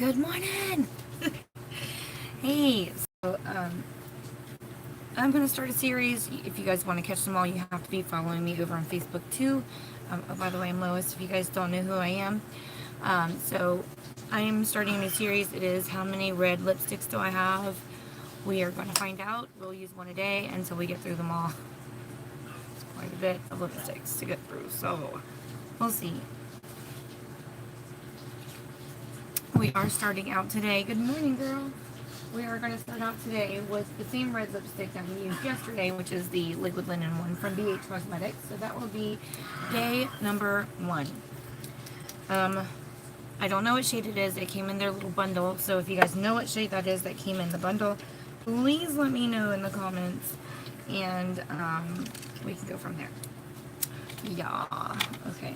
Good morning. Hey, so I'm gonna start a series. If you guys want to catch them all, you have to be following me over on Facebook too. Oh, by the way, I'm Lois. If you guys don't know who I am, so I am starting a new series. It is how many red lipsticks do I have? We are going to find out. We'll use one a day until we get through them all. It's quite a bit of lipsticks to get through, so we'll see. We are starting out today. Good morning, girl. We are going to start out today with the same red lipstick that we used yesterday, which is the Liquid Linen one from BH Cosmetics. So that will be day number 1. I don't know what shade it is. It came in their little bundle. So if you guys know what shade that is that came in the bundle, please let me know in the comments. And we can go from there. Yeah. Okay.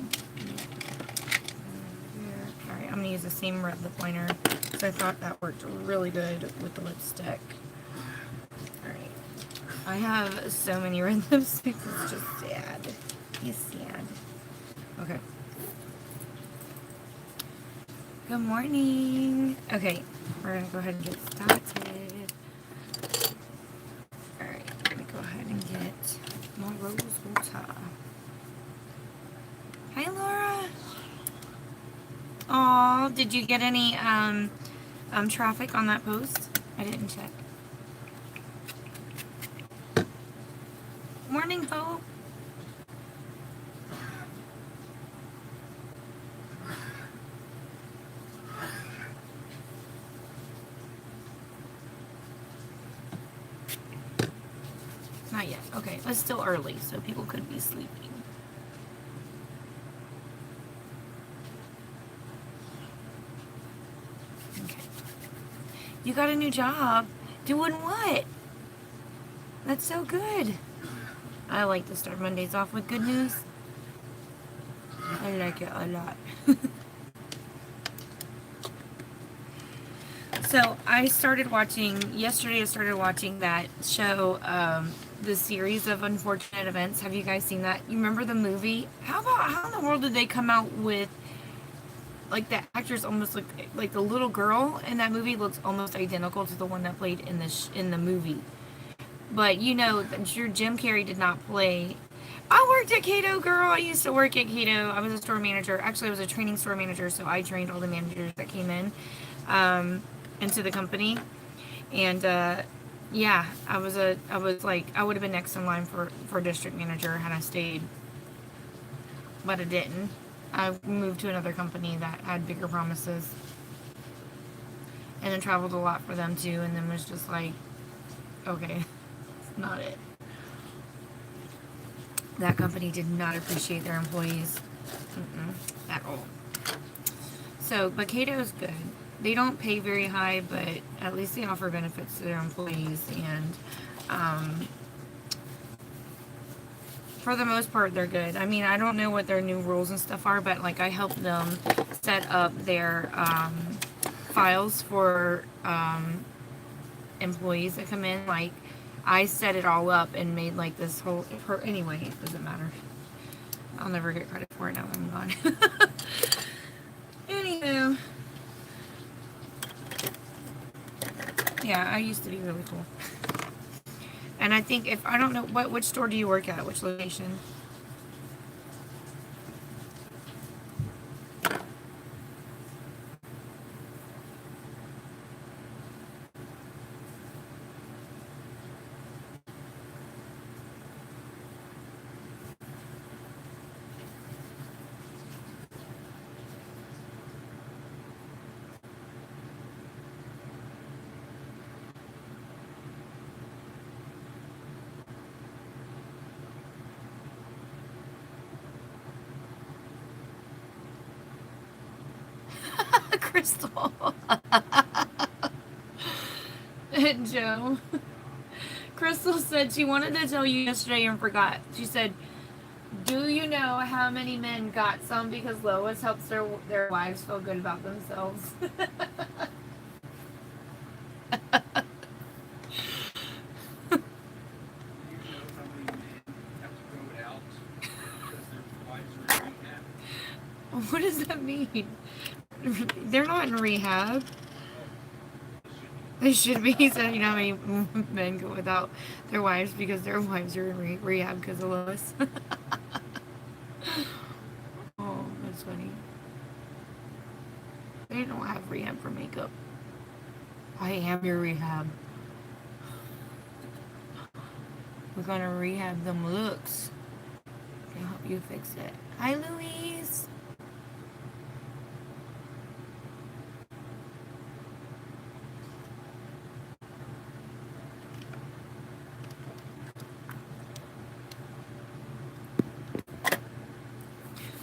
Alright, I'm going to use the same red lip liner because I thought that worked really good with the lipstick. Alright. I have so many red lipsticks, it's just sad. It's sad. Okay. Good morning. Okay, we're going to go ahead and get started. Alright, let me go ahead and get my rose water. Hi, Laura. Aw, did you get any traffic on that post? I didn't check. Morning, Hope. Not yet. Okay, it's still early, so people could be sleeping. You got a new job. Doing what? That's so good. I like to start Mondays off with good news. I like it a lot. So I started watching, yesterday I started watching that show, the series of unfortunate events. Have you guys seen that? You remember the movie? How in the world did they come out with, like, the actors almost look like the little girl in that movie looks almost identical to the one that played in the movie. But you know, Jim Carrey did not play. I worked at Cato, girl. I used to work at Cato. I was a store manager. Actually, I was a training store manager, so I trained all the managers that came in into the company. And yeah, I was like, I would have been next in line for district manager had I stayed, but I didn't. I moved to another company that had bigger promises and then traveled a lot for them too, and then was just like, okay, it's not it. That company did not appreciate their employees at all. So, but Cato is good. They don't pay very high, but at least they offer benefits to their employees, and for the most part, they're good. I mean, I don't know what their new rules and stuff are, but, like, I helped them set up their files for employees that come in. Like, I set it all up and made, like, this whole... Anyway, it doesn't matter. I'll never get credit for it now that I'm gone. Anywho. Yeah, I used to be really cool. And I think I don't know, which store do you work at? Which location? Crystal. And Joe. Crystal said she wanted to tell you yesterday and forgot. She said, do you know how many men got some because Lois helps their wives feel good about themselves? What does that mean? They're not not in rehab. They should be. He said, you know how many men go without their wives because their wives are in rehab because of Lois. Oh, that's funny. They don't have rehab for makeup. I am your rehab. We're gonna rehab them looks. Can help you fix it. Hi, Louise.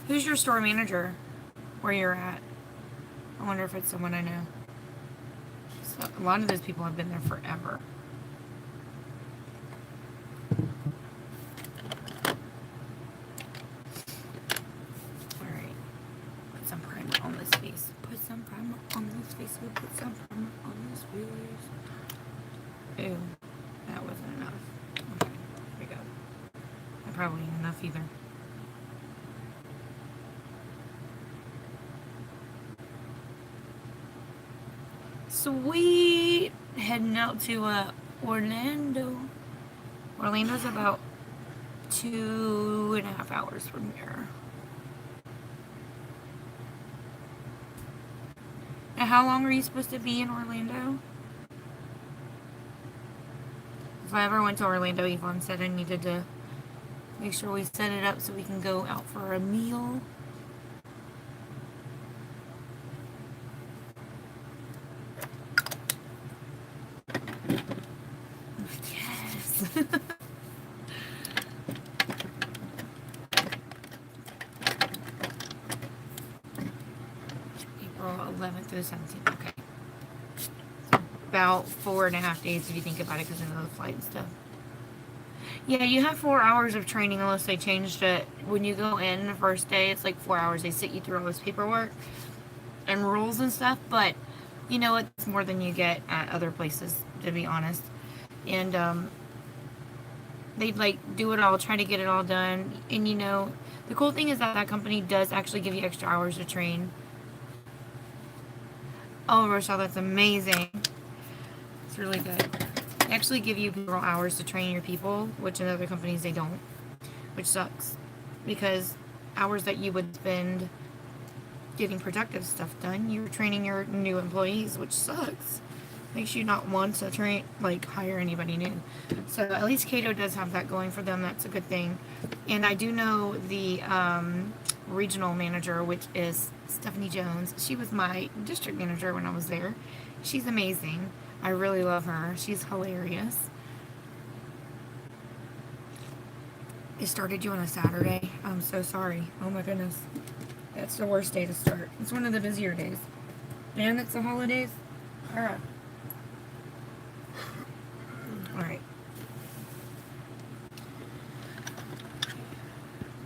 Who's your store manager where you're at? I wonder if it's someone I know. So, a lot of those people have been there forever. Alright. Put some primer on this face. Put some primer on this face. We'll put some primer on this face. Ew. That wasn't enough. Okay. Here we go. That probably ain't enough either. Sweet! Heading out to Orlando. Orlando's about 2.5 hours from here. Now, how long are you supposed to be in Orlando? If I ever went to Orlando, Yvonne said I needed to make sure we set it up so we can go out for a meal. Yes. April 11th through the 17th. Okay. About 4.5 days if you think about it because of the flight and stuff. Yeah, you have 4 hours of training unless they changed it. When you go in the first day, it's like 4 hours. They sit you through all this paperwork and rules and stuff, but you know, it's more than you get at other places, to be honest. And they like do it all, try to get it all done. And you know, the cool thing is that that company does actually give you extra hours to train. Oh, Rochelle, that's amazing. It's really good. They actually give you more hours to train your people, which in other companies they don't, which sucks. Because hours that you would spend getting productive stuff done, you're training your new employees, which sucks. Makes you not want to train, like, hire anybody new. So at least Cato does have that going for them. That's a good thing. And I do know the regional manager, which is Stephanie Jones. She was my district manager when I was there. She's amazing. I really love her. She's hilarious. They started you on a Saturday. I'm so sorry. Oh my goodness. That's the worst day to start. It's one of the busier days. And it's the holidays. Alright. Alright.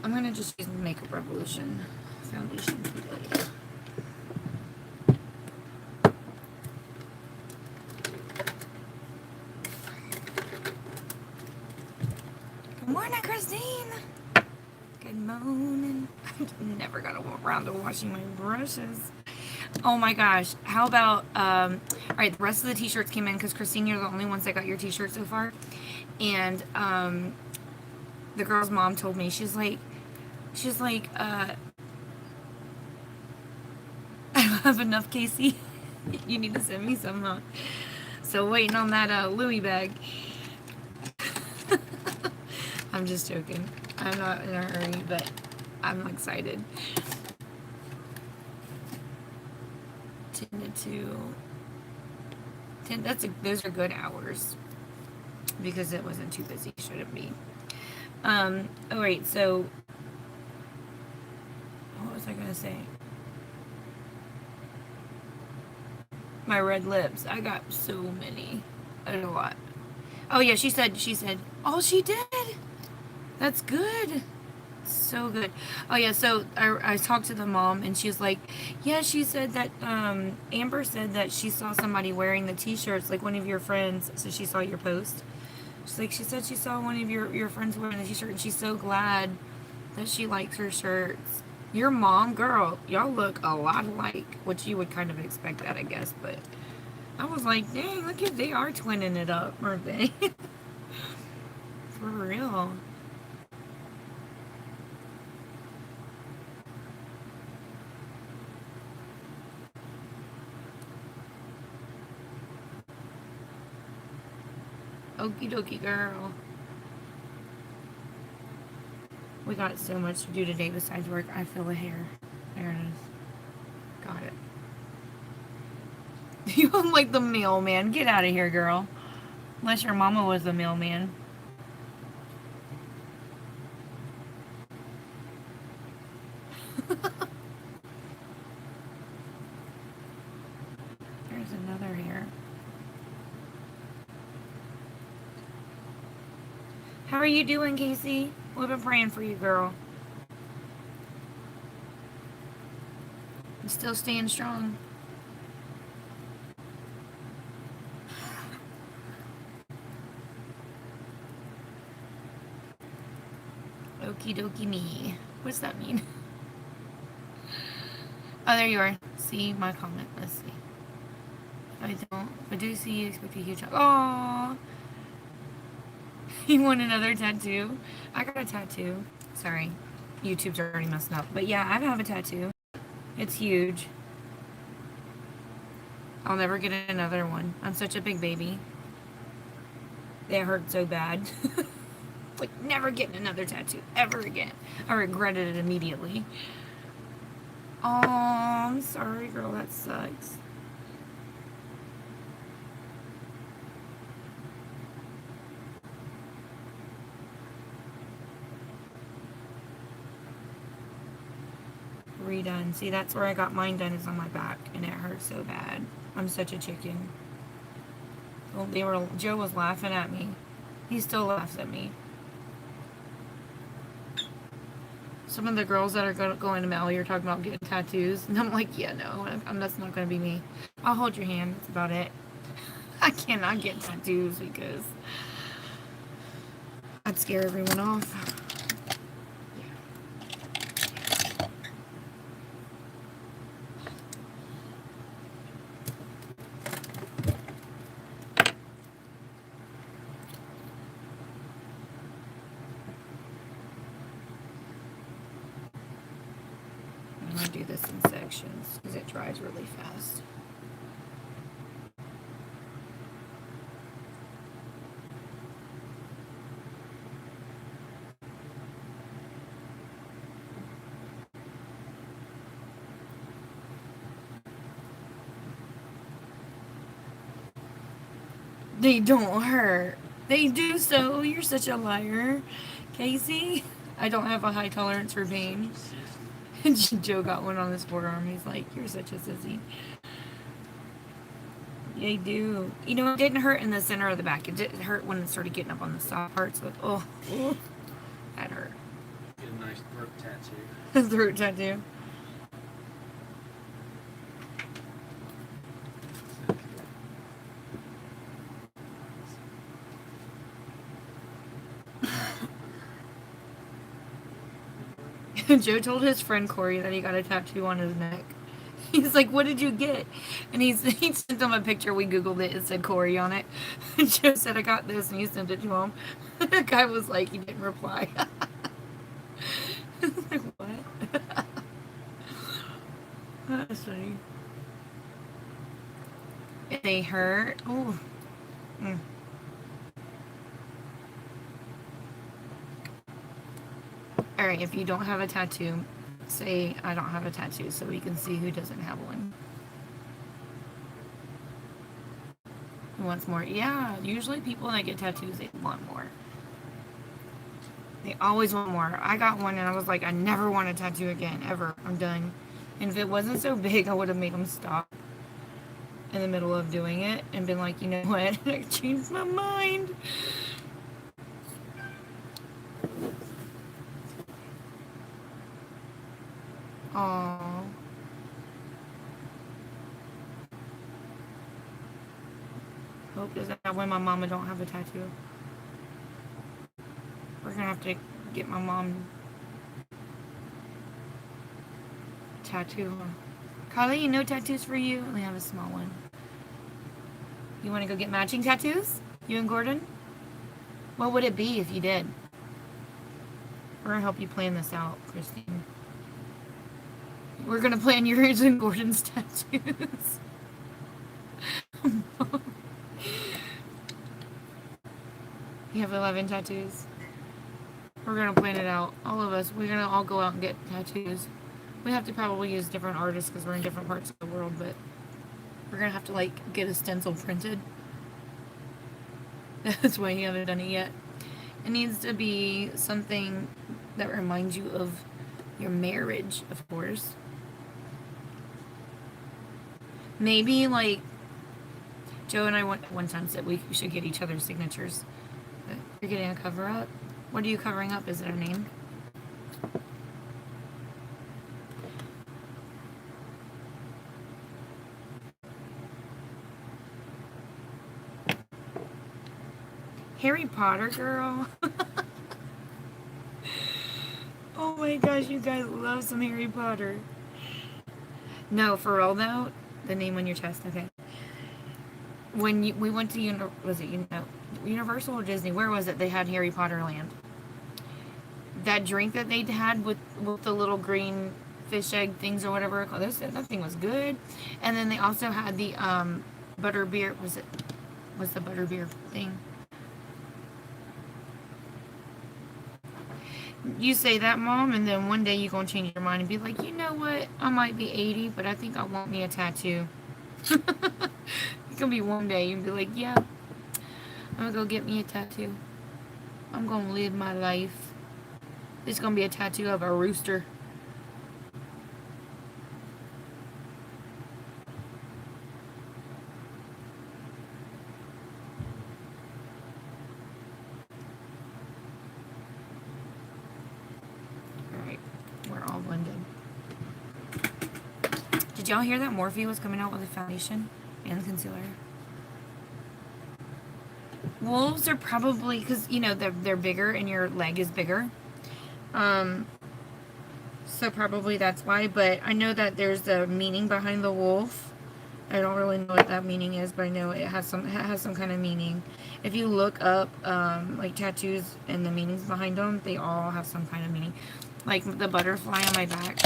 I'm gonna just use the Makeup Revolution foundation today. Good morning, Christine. Good morning. I never got around to washing my brushes. Oh my gosh. How about, alright, the rest of the t-shirts came in because Christine, you're the only ones that got your t-shirt so far. And, the girl's mom told me, she's like, I don't have enough, Casey. You need to send me some, huh? So waiting on that, Louis bag. I'm just joking. I'm not in a hurry, but I'm excited. 10 to 2. 10, those are good hours. Because it wasn't too busy, shouldn't be. Alright, so what was I gonna say? My red lips. I got so many. A lot. Oh yeah, she said, oh, she did? That's good. So good. Oh yeah, so I talked to the mom and she was like, yeah, she said that, Amber said that she saw somebody wearing the t-shirts, like one of your friends, so she saw your post. She's like, she said she saw one of your friends wearing the t-shirt and she's so glad that she likes her shirts. Your mom, girl, y'all look a lot alike, which you would kind of expect that, I guess, but I was like, dang, look at, they are twinning it up, aren't they? For real. Okie dokie, girl. We got so much to do today besides work. I feel a hair. There it is. Got it. You look like the mailman. Get out of here, girl. Unless your mama was the mailman. There's another hair. How are you doing, Casey? We've been praying for you, girl. You still staying strong. Okie dokie me. What's that mean? Oh, there you are. See my comment. Let's see. I do see you expect a huge... Aww. You want another tattoo? I got a tattoo. Sorry. YouTube's already messed up. But yeah, I have a tattoo. It's huge. I'll never get another one. I'm such a big baby. They hurt so bad. Like, never getting another tattoo ever again. I regretted it immediately. Oh, I'm sorry, girl. That sucks. Redone. See, that's where I got mine done, is on my back, and it hurts so bad. I'm such a chicken. Well, Joe was laughing at me. He still laughs at me. Some of the girls that are going to Maui are talking about getting tattoos, and I'm like, yeah, no, that's not going to be me. I'll hold your hand. That's about it. I cannot get tattoos because I'd scare everyone off. I do this in sections because it dries really fast. They don't hurt. They do so. You're such a liar, Casey. I don't have a high tolerance for pain. Joe got one on his forearm. He's like, you're such a sissy. They do. You know, it didn't hurt in the center of the back. It didn't hurt when it started getting up on the soft parts. But, oh, that hurt. Get a nice throat tattoo. A throat tattoo. Joe told his friend Corey that he got a tattoo on his neck. He's like, what did you get? And he sent him a picture. We Googled it. It said Corey on it. And Joe said, I got this. And he sent it to him. The guy was like, he didn't reply. Like, what? That's funny. They hurt. Oh. Mm. Alright, if you don't have a tattoo, say I don't have a tattoo so we can see who doesn't have one. Who wants more? Yeah, usually people that get tattoos, they want more. They always want more. I got one and I was like, I never want a tattoo again, ever. I'm done. And if it wasn't so big, I would have made them stop in the middle of doing it and been like, you know what? I changed my mind. Aww. Hope is that when my mama don't have a tattoo. We're gonna have to get my mom. tattoo. Carly, no tattoos for you? I only have a small one. You want to go get matching tattoos? You and Gordon? What would it be if you did? We're going to help you plan this out, Christine. We're going to plan yours and Gordon's tattoos. You have 11 tattoos. We're going to plan it out. All of us. We're going to all go out and get tattoos. We have to probably use different artists because we're in different parts of the world, but we're going to have to, like, get a stencil printed. That's why you haven't done it yet. It needs to be something that reminds you of your marriage, of course. Maybe, like, Joe and I one time said we should get each other's signatures. But you're getting a cover-up? What are you covering up? Is it our name? Harry Potter, girl. Oh my gosh, you guys love some Harry Potter. No, for real though, the name on your chest, okay. When we went to Universal or Disney? Where was it? They had Harry Potter Land. That drink that they had with the little green fish egg things or whatever, that thing was good. And then they also had the butter beer. Was the butter beer thing? You say that, Mom, and then one day you're going to change your mind and be like, you know what? I might be 80, but I think I want me a tattoo. It's going to be one day. You'll be like, yeah, I'm going to go get me a tattoo. I'm going to live my life. It's going to be a tattoo of a rooster. Did y'all hear that Morphe was coming out with a foundation and concealer? Wolves are probably, because, you know, they're bigger and your leg is bigger. So probably that's why. But I know that there's a meaning behind the wolf. I don't really know what that meaning is, but I know it has some kind of meaning. If you look up, like, tattoos and the meanings behind them, they all have some kind of meaning. Like the butterfly on my back.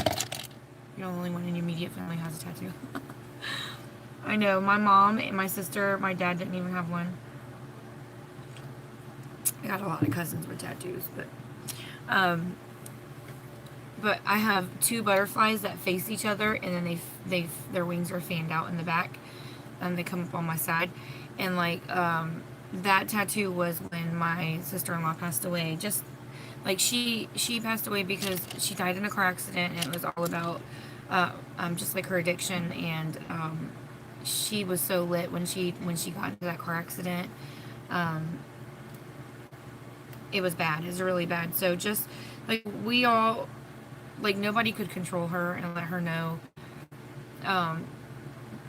You're the only one in your immediate family has a tattoo. I know. My mom and my sister, my dad didn't even have one. I got a lot of cousins with tattoos, but I have two butterflies that face each other, and then their wings are fanned out in the back, and they come up on my side, and like that tattoo was when my sister-in-law passed away. Just like she passed away because she died in a car accident, and it was all about just like her addiction, and she was so lit when she got into that car accident. It was bad. It was really bad. So just like we all, like, nobody could control her and let her know.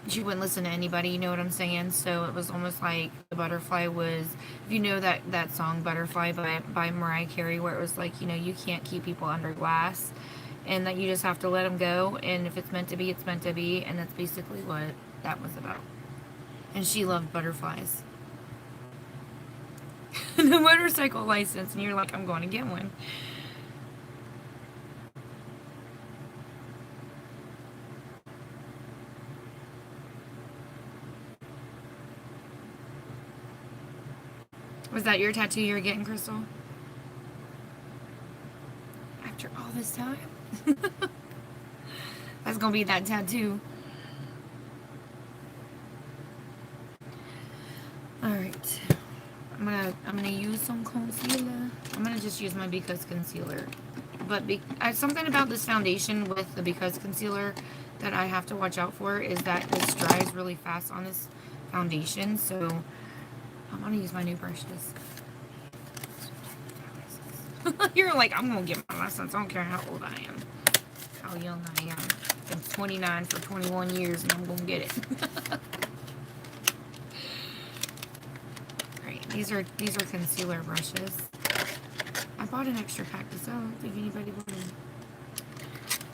She wouldn't listen to anybody, you know what I'm saying? So it was almost like the butterfly was, if you know that song Butterfly by Mariah Carey, where it was like, you know, you can't keep people under glass, and that you just have to let them go, and if it's meant to be, it's meant to be, and that's basically what that was about. And she loved butterflies. The motorcycle license, and you're like, I'm going to get one. Was that your tattoo you were getting, Crystal? After all this time? That's gonna be that tattoo. Alright. I'm gonna use some concealer. I'm gonna just use my Because concealer. But something about this foundation with the Because concealer that I have to watch out for is that it dries really fast on this foundation, so I'm gonna use my new brushes. You're like, I'm gonna get my license. I don't care how old I am, how young I am. I'm 29 for 21 years, and I'm gonna get it. Right, these are concealer brushes. I bought an extra pack, so I don't think anybody bought them.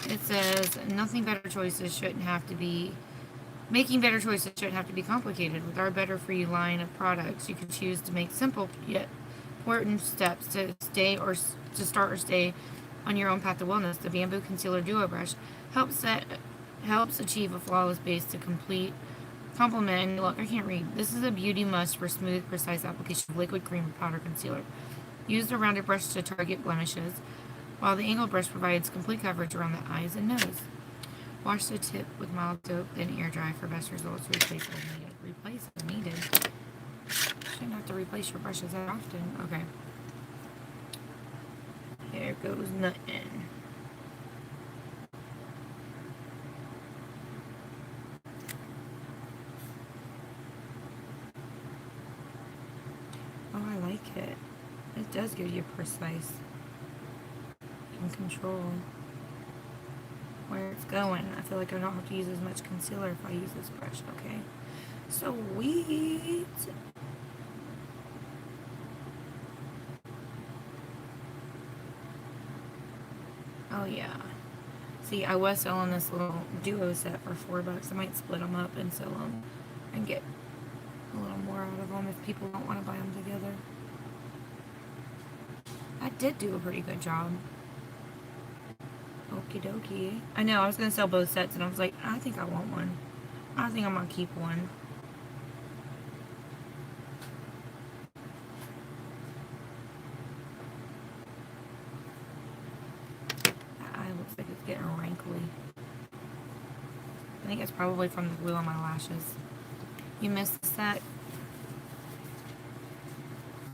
It says, nothing better choices shouldn't have to be, making better choices shouldn't have to be complicated. With our Better For You line of products, you can choose to make simple yet important steps to start or stay on your own path to wellness. The Bamboo Concealer Duo Brush helps achieve a flawless base to complement, and look, I can't read. This is a beauty must for smooth, precise application of liquid cream or powder concealer. Use the rounded brush to target blemishes, while the angled brush provides complete coverage around the eyes and nose. Wash the tip with mild soap, then air dry for best results. Replace as needed. Replace as needed. Shouldn't have to replace your brushes that often. Okay. There goes nothing. Oh, I like it. It does give you precise and control where it's going. I feel like I don't have to use as much concealer if I use this brush. Okay. Sweet. Oh yeah. See, I was selling this little duo set for $4. I might split them up and sell them and get a little more out of them if people don't want to buy them together. I did do a pretty good job. Okie dokie. I know, I was going to sell both sets and I was like, I think I want one. I think I'm going to keep one. That eye looks like it's getting wrinkly. I think it's probably from the glue on my lashes. You missed the set.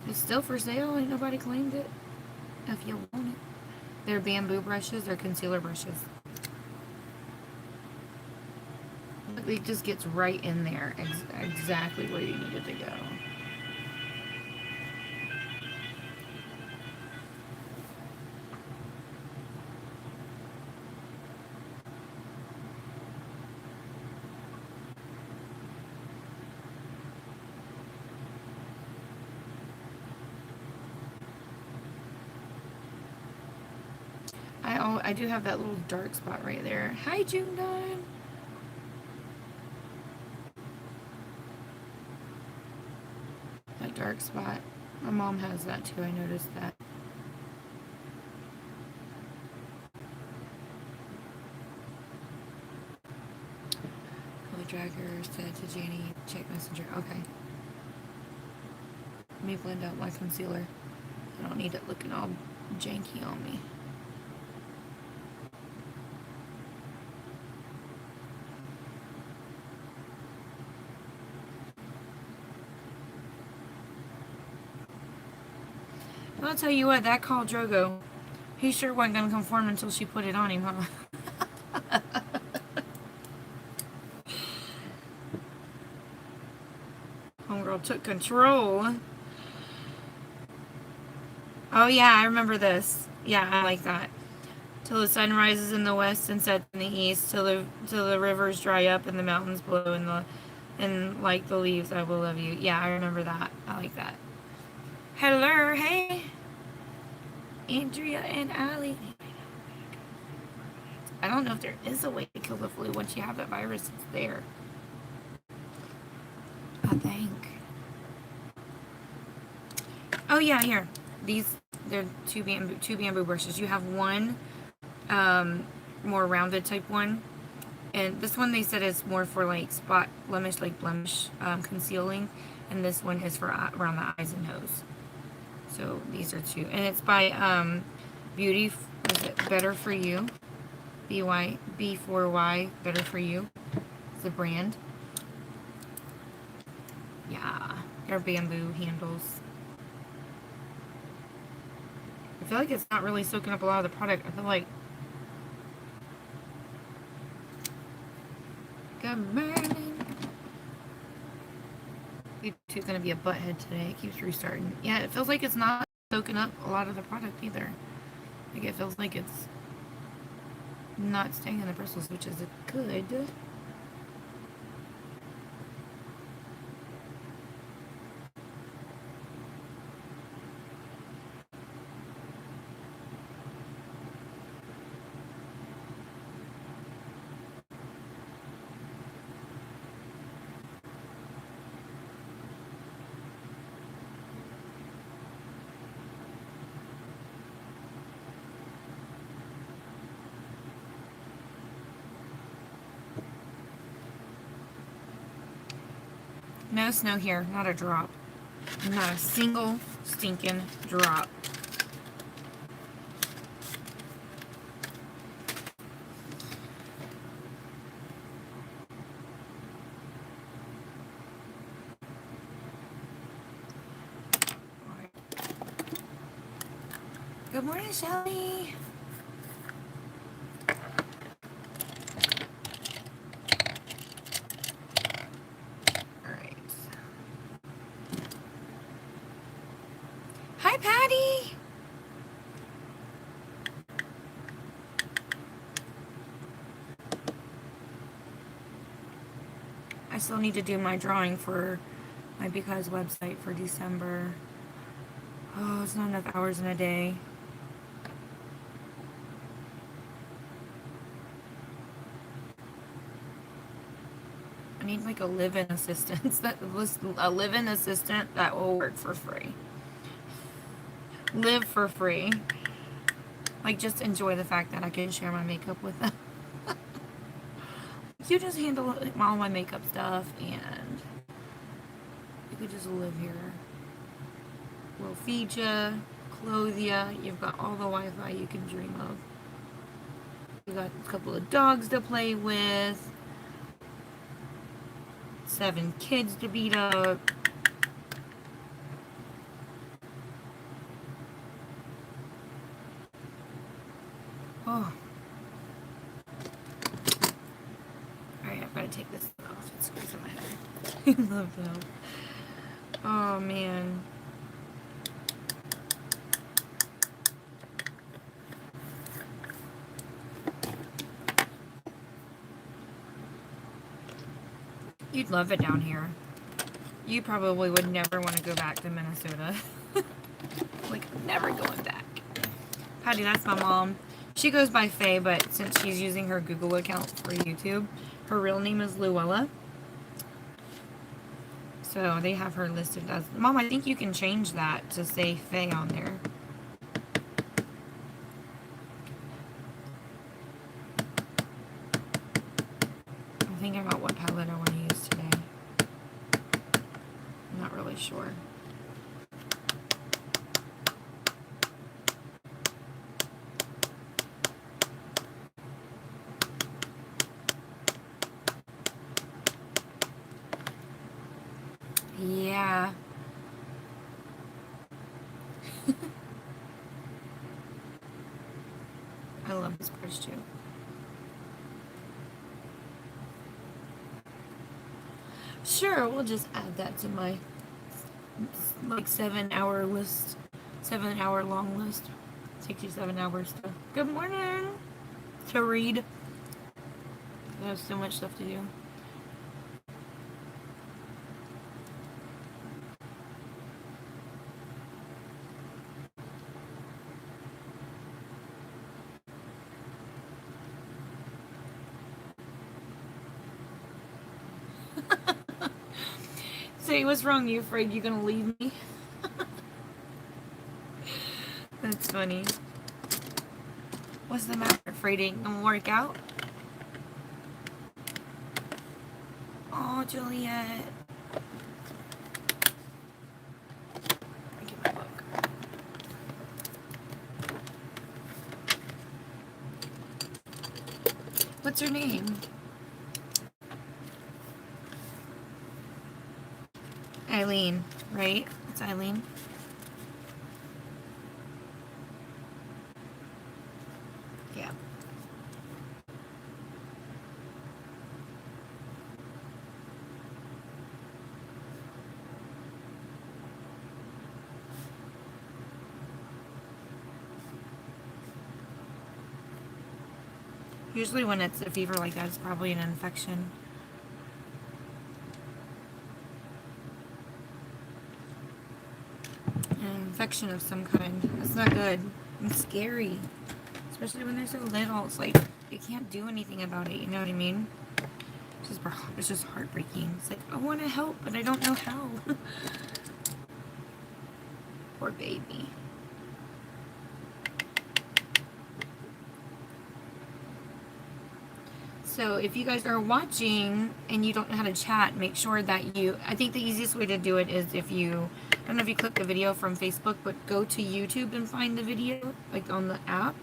It's still for sale. Ain't nobody claimed it. If you want it. They're bamboo brushes. They're concealer brushes. It just gets right in there. Exactly where you need it to go. I do have that little dark spot right there. Hi, June Dime. That dark spot. My mom has that too. I noticed that. The dragger said to Janie, check messenger. Okay. Let me blend out my concealer. I don't need it looking all janky on me. I'll tell you what, that Khal Drogo, he sure wasn't going to conform until she put it on him, huh? Homegirl took control. Oh yeah, I remember this. Yeah, I like that. Till the sun rises in the west and sets in the east, till the rivers dry up and the mountains blow and like the leaves, I will love you. Yeah, I remember that. I like that. Hello, hey, Andrea and Ali. I don't know if there is a way to kill the flu. Once you have that virus, it's there. I think. Oh yeah, here. They're two bamboo brushes. You have one more rounded type one, and this one they said is more for like spot blemish, concealing, and this one is for around the eyes and nose. So these are two, and it's by Beauty. Is it Better For You? B4Y Better For You. It's the brand. Yeah, they're bamboo handles. I feel like it's not really soaking up a lot of the product. I feel like... Good morning. YouTube's gonna be a butthead today. It keeps restarting. Yeah, it feels like it's not soaking up a lot of the product either. Like it feels like it's not staying in the bristles, which is good. No snow here. Not a drop. Not a single stinking drop. Good morning, Shelly. Alright. Hi, Patty. I still need to do my drawing for my Because website for December. Oh, it's not enough hours in a day. I need like a live-in assistant that will work for free. Live for free. Like, just enjoy the fact that I can share my makeup with them. You just handle all my makeup stuff and you could just live here. We'll feed you, clothe you. You've got all the Wi-Fi you can dream of. You got a couple of dogs to play with. 7 kids to beat up. Oh. Alright, I've got to take this off. It's squeezing my head. I love that. Oh, man. You'd love it down here. You probably would never want to go back to Minnesota. Like, never going back. Patty, that's my mom. She goes by Faye, but since she's using her Google account for YouTube, her real name is Luella. So they have her listed as... Mom, I think you can change that to say Faye on there. I'm thinking about what palette I want to use today. I'm not really sure. Yeah. I love this brush too. Sure, we'll just add that to my like 7-hour list. 7-hour long list. Takes you 7 hours to... Good morning! To read. I have so much stuff to do. Say, what's wrong? You afraid you're gonna leave me? That's funny. What's the matter? Afraid it ain't gonna work out? Oh, Juliet. Get my book. What's her name? Eileen, right? It's Eileen. Yeah. Usually when it's a fever like that, it's probably an infection. An infection of some kind. That's not good. It's scary. Especially when they're so little. It's like, you can't do anything about it, you know what I mean? It's just heartbreaking. It's like, I want to help, but I don't know how. Poor baby. So if you guys are watching and you don't know how to chat, make sure that I think the easiest way to do it is if you, I don't know if you click the video from Facebook, but go to YouTube and find the video, like on the app,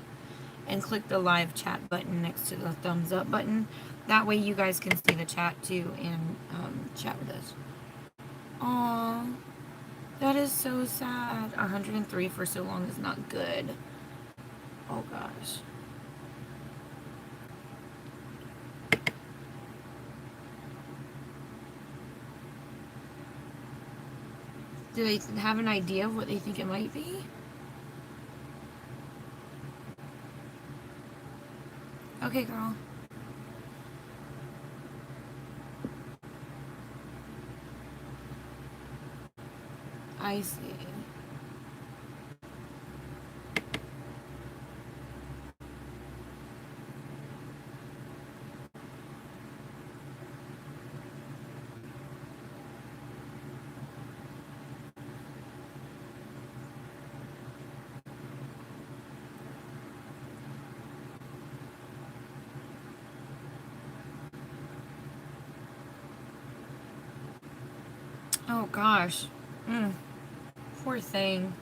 and click the live chat button next to the thumbs up button. That way you guys can see the chat too and chat with us. Aww, that is so sad. 103 for so long is not good. Oh gosh. Do they have an idea of what they think it might be? Okay, girl. I see. Oh gosh. Poor thing.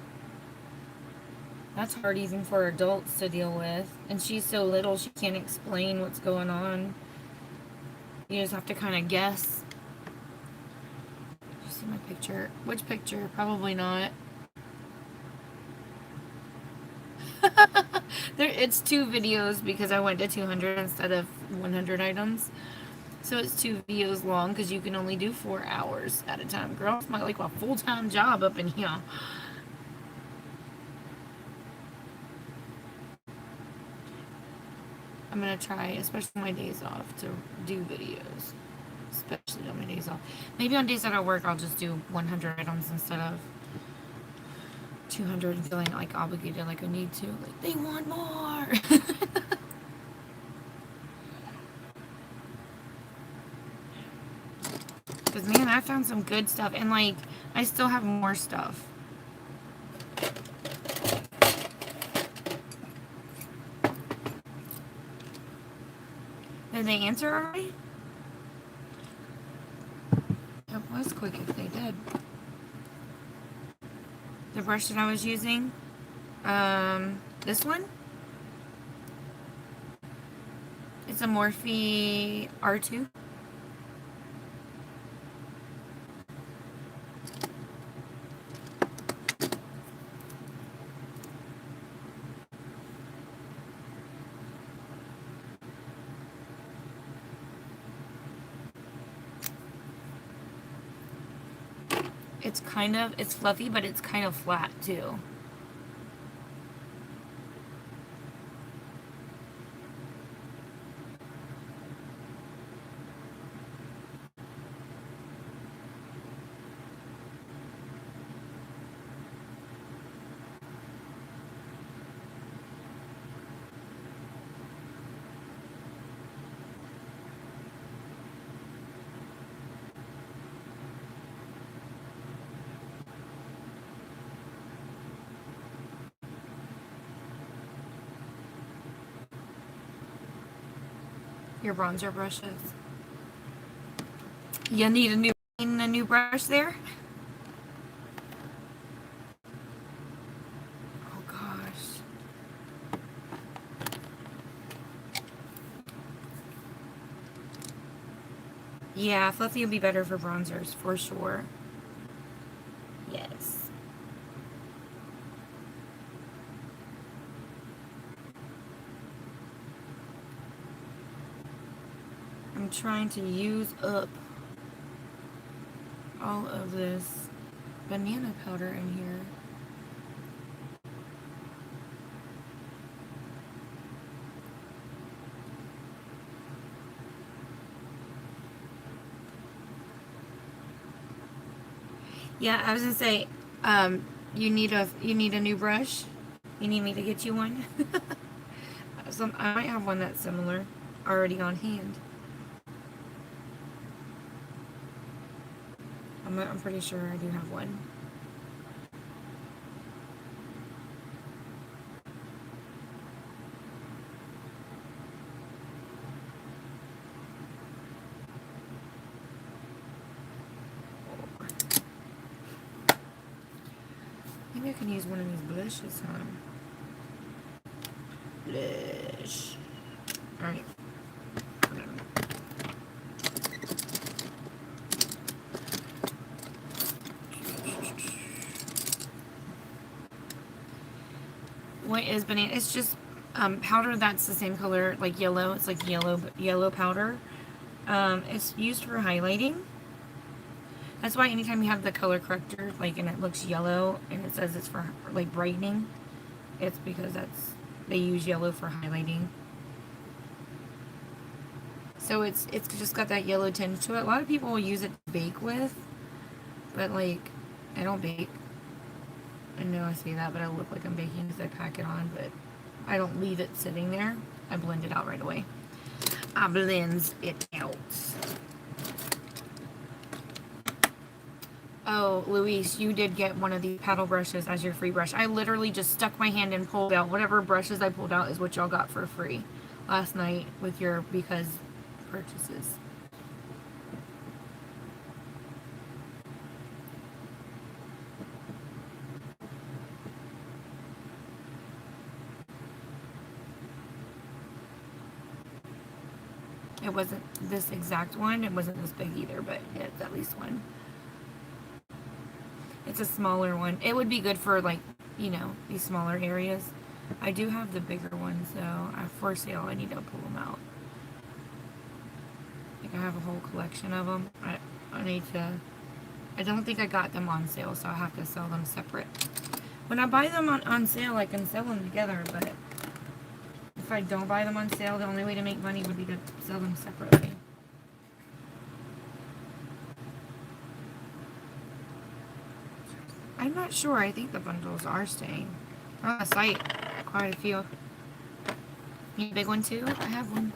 That's hard even for adults to deal with. And she's so little, she can't explain what's going on. You just have to kind of guess. You see my picture? Which picture? Probably not. It's 2 videos because I went to 200 instead of 100 items. So it's 2 videos long because you can only do 4 hours at a time. Girl, it's like a full-time job up in here. I'm going to try, especially on my days off, to do videos. Especially on my days off. Maybe on days that I work, I'll just do 100 items instead of 200 and feeling like obligated, like I need to. Like, they want more! Because, man, I found some good stuff. And, like, I still have more stuff. Did they answer already? It was quick if they did. The brush that I was using, this one. It's a Morphe R2. It's fluffy, but it's kind of flat too. Your bronzer brushes. You need a new brush there? Oh gosh. Yeah, fluffy would be better for bronzers for sure. Yes. I'm trying to use up all of this banana powder in here. Yeah, I was gonna say, you need a new brush. You need me to get you one. I might have one that's similar already on hand. I'm pretty sure I do have one. Maybe I can use one of these blushes, huh? Blush. Alright. What is banana? It's just powder that's the same color, like yellow. It's like yellow powder. It's used for highlighting. That's why anytime you have the color corrector, like, and it looks yellow, and it says it's for, like, brightening, it's because they use yellow for highlighting. So it's just got that yellow tinge to it. A lot of people will use it to bake with, but, like, I don't bake. I know I say that, but I look like I'm baking as I pack it on, but I don't leave it sitting there. I blend it out right away. I blends it out. Oh, Luis, you did get one of these paddle brushes as your free brush. I literally just stuck my hand and pulled out. Whatever brushes I pulled out is what y'all got for free last night with your because purchases. It wasn't this exact one. It wasn't this big either, but it's at least one. It's a smaller one. It would be good for, like, you know, these smaller areas. I do have the bigger ones, though. For sale, I need to pull them out. Like, I have a whole collection of them. I need to... I don't think I got them on sale, so I have to sell them separate. When I buy them on sale, I can sell them together, but if I don't buy them on sale, the only way to make money would be to sell them separately. I'm not sure. I think the bundles are staying. On the site, quite a few. Need a big one too? I have one.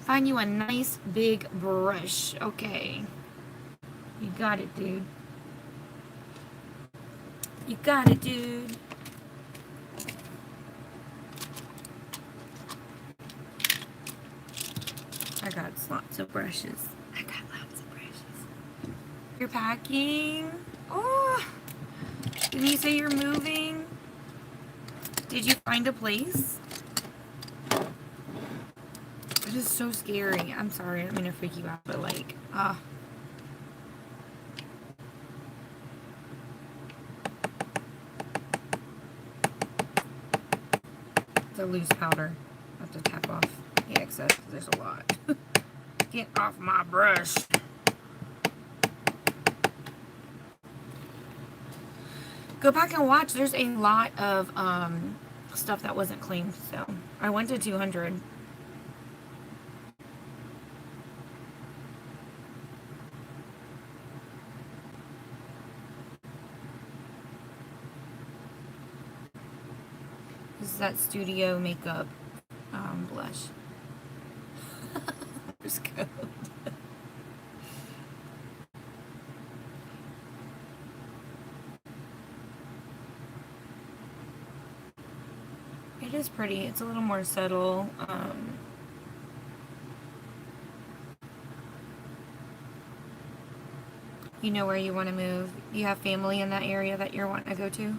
Find you a nice big brush. Okay. You got it, dude. You got it, dude. I got lots of brushes. I got lots of brushes. You're packing? Oh! Did you say you're moving? Did you find a place? It is so scary. I'm sorry, I don't mean to freak you out, but like, It's a loose powder. I have to tap off the excess because there's a lot. Get off my brush. Go back and watch. There's a lot of stuff that wasn't cleaned, so I went to 200. This is that studio makeup blush. There's code. It is pretty. It's a little more subtle. You know where you want to move. You have family in that area that you're wanting to go to?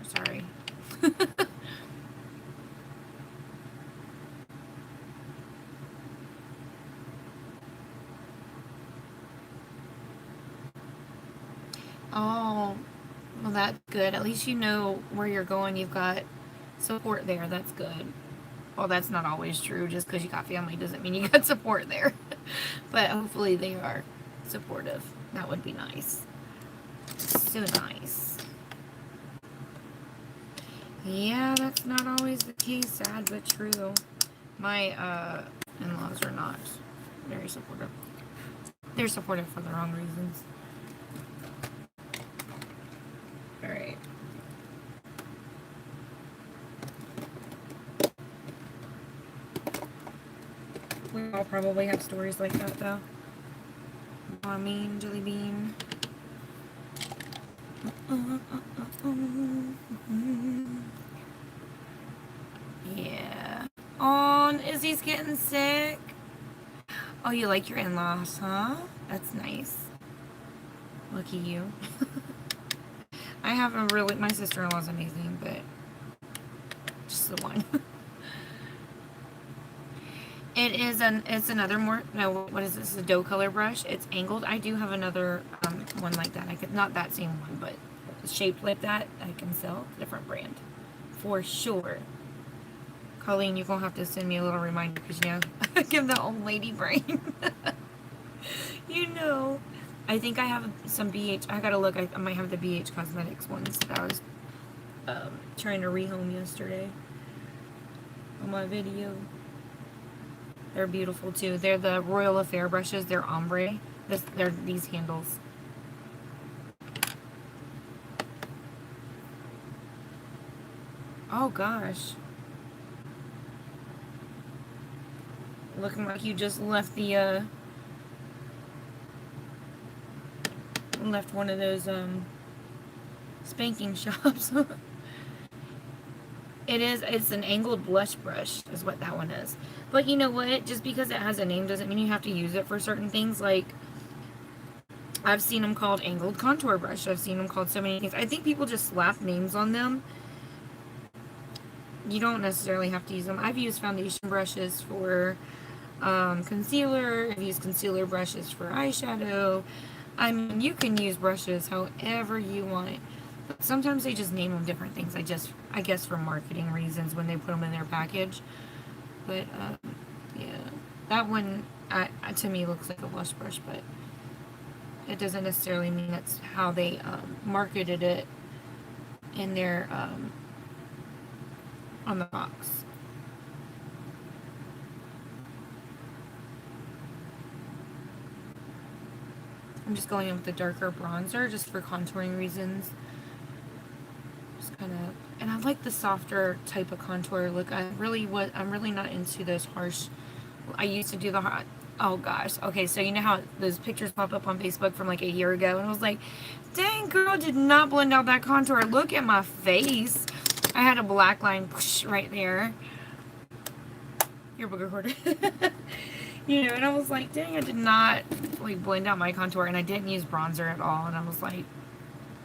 Sorry. Oh, well, that's good. At least you know where you're going. You've got support there. That's good. Well, that's not always true. Just because you got family doesn't mean you got support there. But hopefully they are supportive. That would be nice. So nice. Yeah, that's not always the case. Sad but true. My in-laws are not very supportive. They're supportive for the wrong reasons. Alright. We all probably have stories like that, though. I mean, Jelly Bean. Yeah. Oh, Oh, Izzy's getting sick. Oh, you like your in-laws, huh? That's nice. Lucky you. I have a really, my sister-in-law's amazing, but just the one. It's another more, no, what is this? A dough color brush. It's angled. I do have another one like that. I could, not that same one, but shaped like that. I can sell. Different brand. For sure. Colleen, you're going to have to send me a little reminder because, you know, I give the old lady brain. You know. I think I have some BH. I got to look. I might have the BH Cosmetics ones that I was trying to rehome yesterday on my video. They're beautiful too. They're the Royal Affair brushes. They're ombre. They're these handles. Oh gosh. Looking like you just left the left one of those spanking shops. It's an angled blush brush is what that one is. But you know what? Just because it has a name doesn't mean you have to use it for certain things. Like, I've seen them called angled contour brush. I've seen them called so many things. I think people just slap names on them. You don't necessarily have to use them. I've used foundation brushes for concealer. I've used concealer brushes for eyeshadow. I mean, you can use brushes however you want. But sometimes they just name them different things. I guess for marketing reasons when they put them in their package. But, yeah. That one, to me, looks like a blush brush, but it doesn't necessarily mean that's how they marketed it in their, on the box. I'm just going in with the darker bronzer just for contouring reasons. Just kind of, and I like the softer type of contour look. I'm really not into those harsh. I used to do the hot. Oh gosh. Okay, so you know how those pictures pop up on Facebook from like a year ago, and I was like, dang girl, did not blend out that contour. Look at my face. I had a black line right there. Your booger quarter. You know, and I was like, dang, I did not like blend out my contour, and I didn't use bronzer at all, and I was like,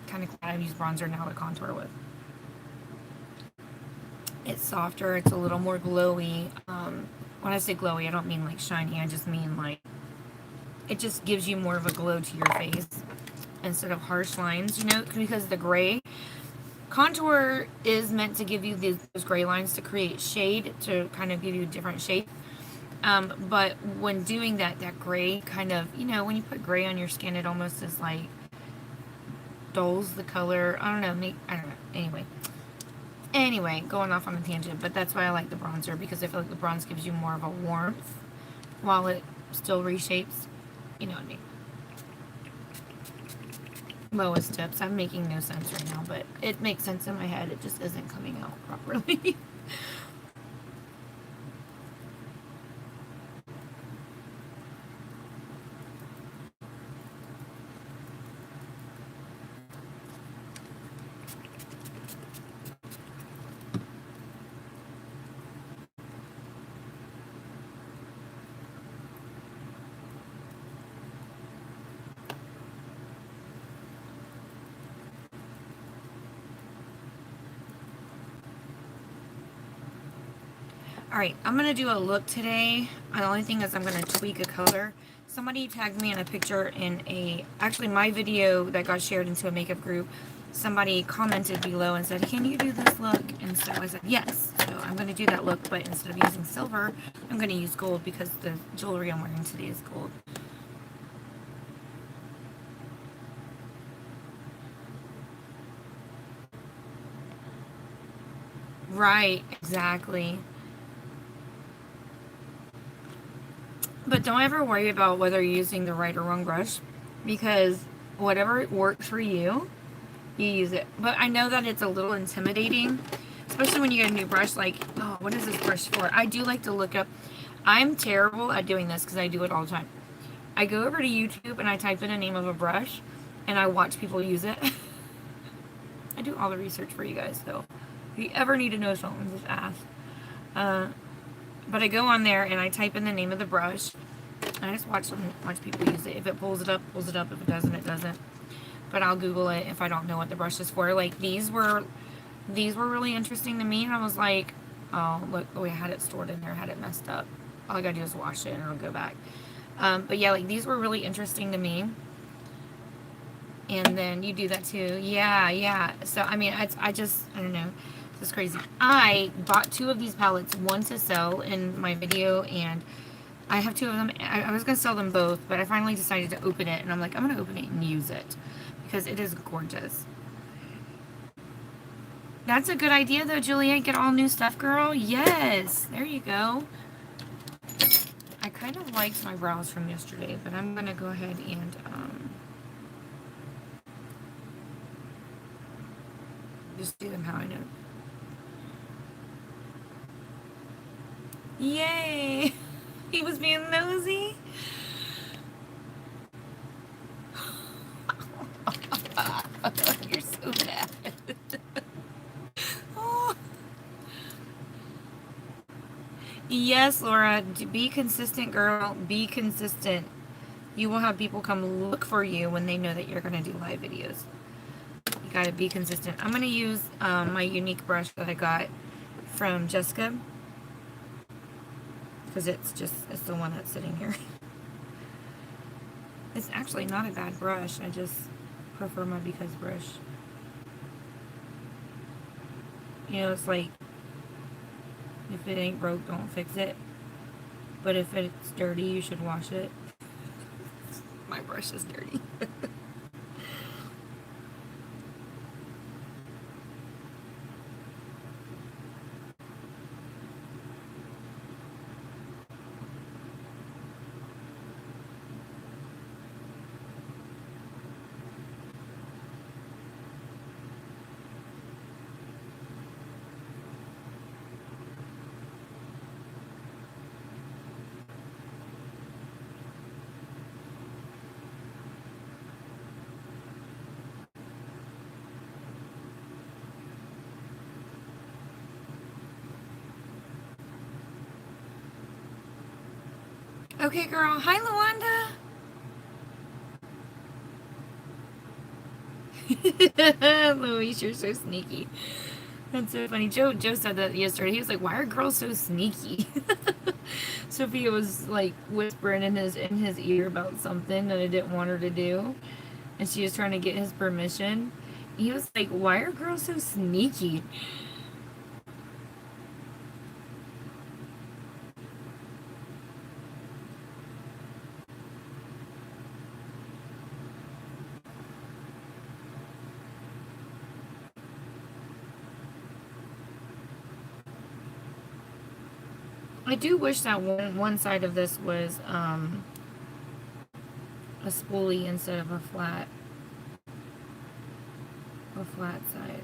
kind of glad I used bronzer now to contour with. It's softer, it's a little more glowy. When I say glowy, I don't mean like shiny, I just mean like, it just gives you more of a glow to your face instead of harsh lines, you know, because the gray contour is meant to give you those gray lines to create shade, to kind of give you a different shape. But when doing that gray kind of, you know, when you put gray on your skin, it almost is like dulls the color. I don't know. Anyway, going off on a tangent, but that's why I like the bronzer, because I feel like the bronze gives you more of a warmth while it still reshapes. You know what I mean? Lowest tips. I'm making no sense right now, but it makes sense in my head. It just isn't coming out properly. Alright, I'm going to do a look today. The only thing is I'm going to tweak a color. Somebody tagged me in a picture in actually my video that got shared into a makeup group. Somebody commented below and said, can you do this look? And so I said, yes. So I'm going to do that look, but instead of using silver, I'm going to use gold because the jewelry I'm wearing today is gold. Right, exactly. But don't ever worry about whether you're using the right or wrong brush, because whatever works for you, you use it. But I know that it's a little intimidating, especially when you get a new brush, like, oh, what is this brush for? I do like to look up. I'm terrible at doing this because I do it all the time. I go over to YouTube and I type in a name of a brush and I watch people use it. I do all the research for you guys, so if you ever need to know something, just ask. But I go on there and I type in the name of the brush. And I just watch people use it. If it pulls it up, pulls it up. If it doesn't, it doesn't. But I'll Google it if I don't know what the brush is for. Like these were really interesting to me, and I was like, oh look, the way I had it stored in there, I had it messed up. All I gotta do is wash it and it'll go back. But yeah, like these were really interesting to me. And then you do that too. Yeah. So I mean, I don't know. This is crazy. I bought 2 of these palettes, one to sell in my video, and I have 2 of them. I was gonna sell them both, but I finally decided to open it, and I'm like, I'm gonna open it and use it because it is gorgeous. That's a good idea though, Juliet. Get all new stuff, girl. Yes, there you go. I kind of liked my brows from yesterday, but I'm gonna go ahead and just do them how I know. Yay! He was being nosy. You're so bad. Oh. Yes, Laura. Be consistent, girl. Be consistent. You will have people come look for you when they know that you're going to do live videos. You got to be consistent. I'm going to use my unique brush that I got from Jessica. Because it's the one that's sitting here. It's actually not a bad brush. I just prefer my Because brush. You know, it's like, if it ain't broke, don't fix it. But if it's dirty, you should wash it. My brush is dirty. Okay, girl. Hi, Luanda. Louise, you're so sneaky. That's so funny. Joe said that yesterday. He was like, "Why are girls so sneaky?" Sophia was like whispering in his ear about something that I didn't want her to do, and she was trying to get his permission. He was like, "Why are girls so sneaky?" I do wish that one side of this was a spoolie instead of a flat side.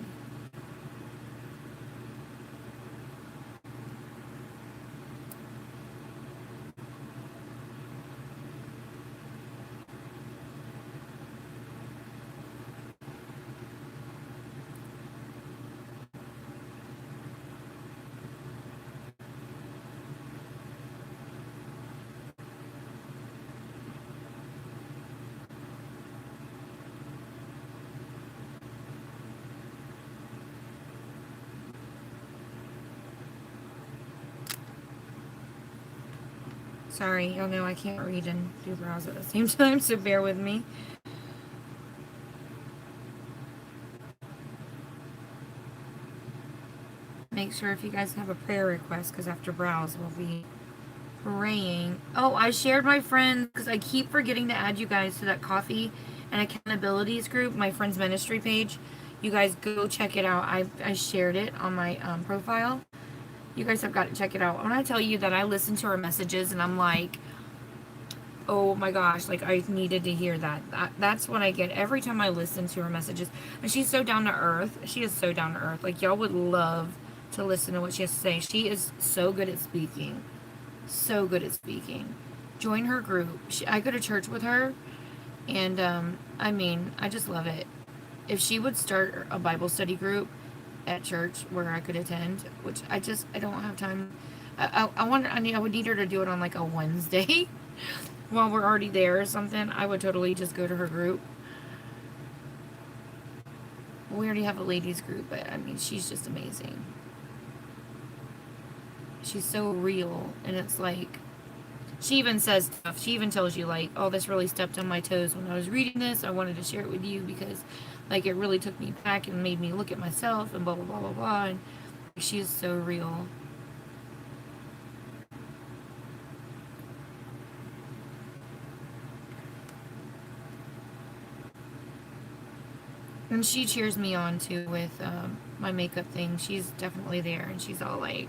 Sorry, y'all know I can't read and do brows at the same time, so bear with me. Make sure if you guys have a prayer request, because after brows we'll be praying. Oh, I shared my friends, because I keep forgetting to add you guys to that coffee and accountabilities group, my friend's ministry page. You guys go check it out. I shared it on my profile. You guys have got to check it out. When I tell you that I listen to her messages and I'm like, oh my gosh, like I needed to hear that. That's what I get every time I listen to her messages. And she's so down to earth. She is so down to earth. Like y'all would love to listen to what she has to say. She is so good at speaking. So good at speaking. Join her group. I go to church with her. And I mean, I just love it. If she would start a Bible study group at church where I could attend, which I don't have time. I would need her to do it on like a Wednesday while we're already there or something. I would totally just go to her group. We already have a ladies group, but I mean, she's just amazing. She's so real, and it's like, she even says stuff. She even tells you, like, oh, this really stepped on my toes when I was reading this. I wanted to share it with you because, like, it really took me back and made me look at myself and blah, blah, blah, blah, blah. And she's so real. And she cheers me on, too, with my makeup thing. She's definitely there, and she's all like,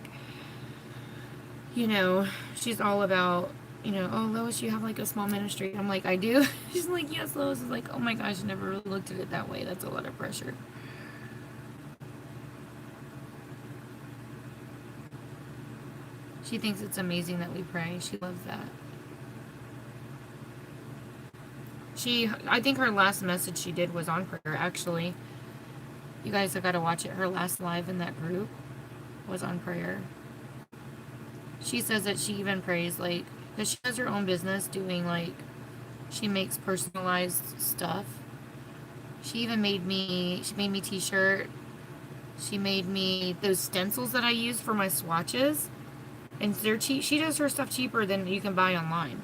you know, she's all about, you know, oh, Lois, you have like a small ministry. I'm like, I do. She's like, yes, Lois. Is like, oh my gosh, I never really looked at it that way. That's a lot of pressure. She thinks it's amazing that we pray. She loves that. I think her last message she did was on prayer, actually. You guys have got to watch it. Her last live in that group was on prayer. She says that she even prays, like, because she has her own business doing, like, she makes personalized stuff. She made me t-shirt. She made me those stencils that I use for my swatches. And they're cheap. She does her stuff cheaper than you can buy online.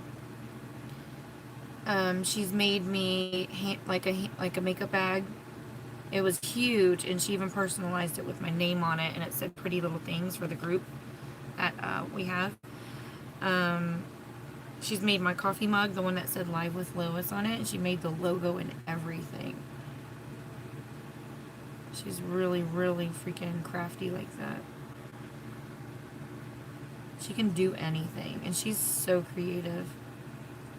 She's made me like a makeup bag. It was huge, and she even personalized it with my name on it, and it said pretty little things for the group that we have. She's made my coffee mug, the one that said Live with Lois on it, and she made the logo and everything. She's really, really freaking crafty like that. She can do anything, and she's so creative.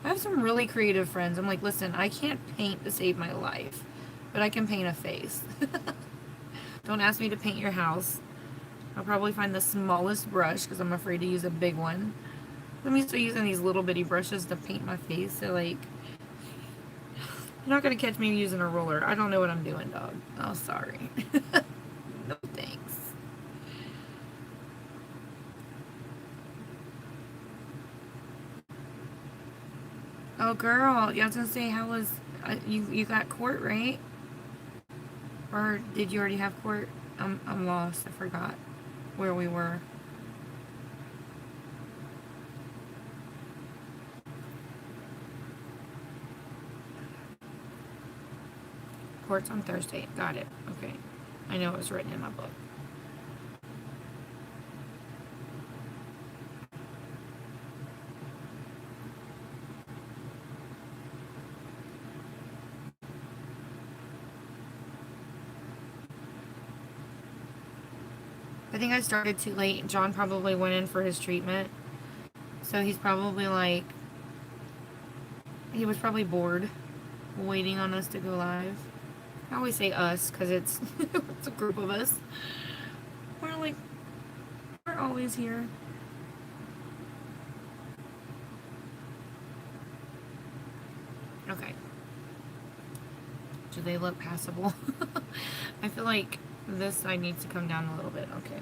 I have some really creative friends. I'm like, listen, I can't paint to save my life, but I can paint a face. Don't ask me to paint your house. I'll probably find the smallest brush because I'm afraid to use a big one. I'm used to using these little bitty brushes to paint my face. So, like, you're not going to catch me using a roller. I don't know what I'm doing, dog. Oh, sorry. No thanks. Oh, girl. I was going to say, how was... you got court, right? Or did you already have court? I'm lost. I forgot where we were. Court's on Thursday. Got it. Okay. I know it was written in my book. I think I started too late. John probably went in for his treatment. So he's probably like... He was probably bored waiting on us to go live. I always say us because it's, it's a group of us. We're always here. Okay. Do they look passable? I feel like this side needs to come down a little bit. Okay.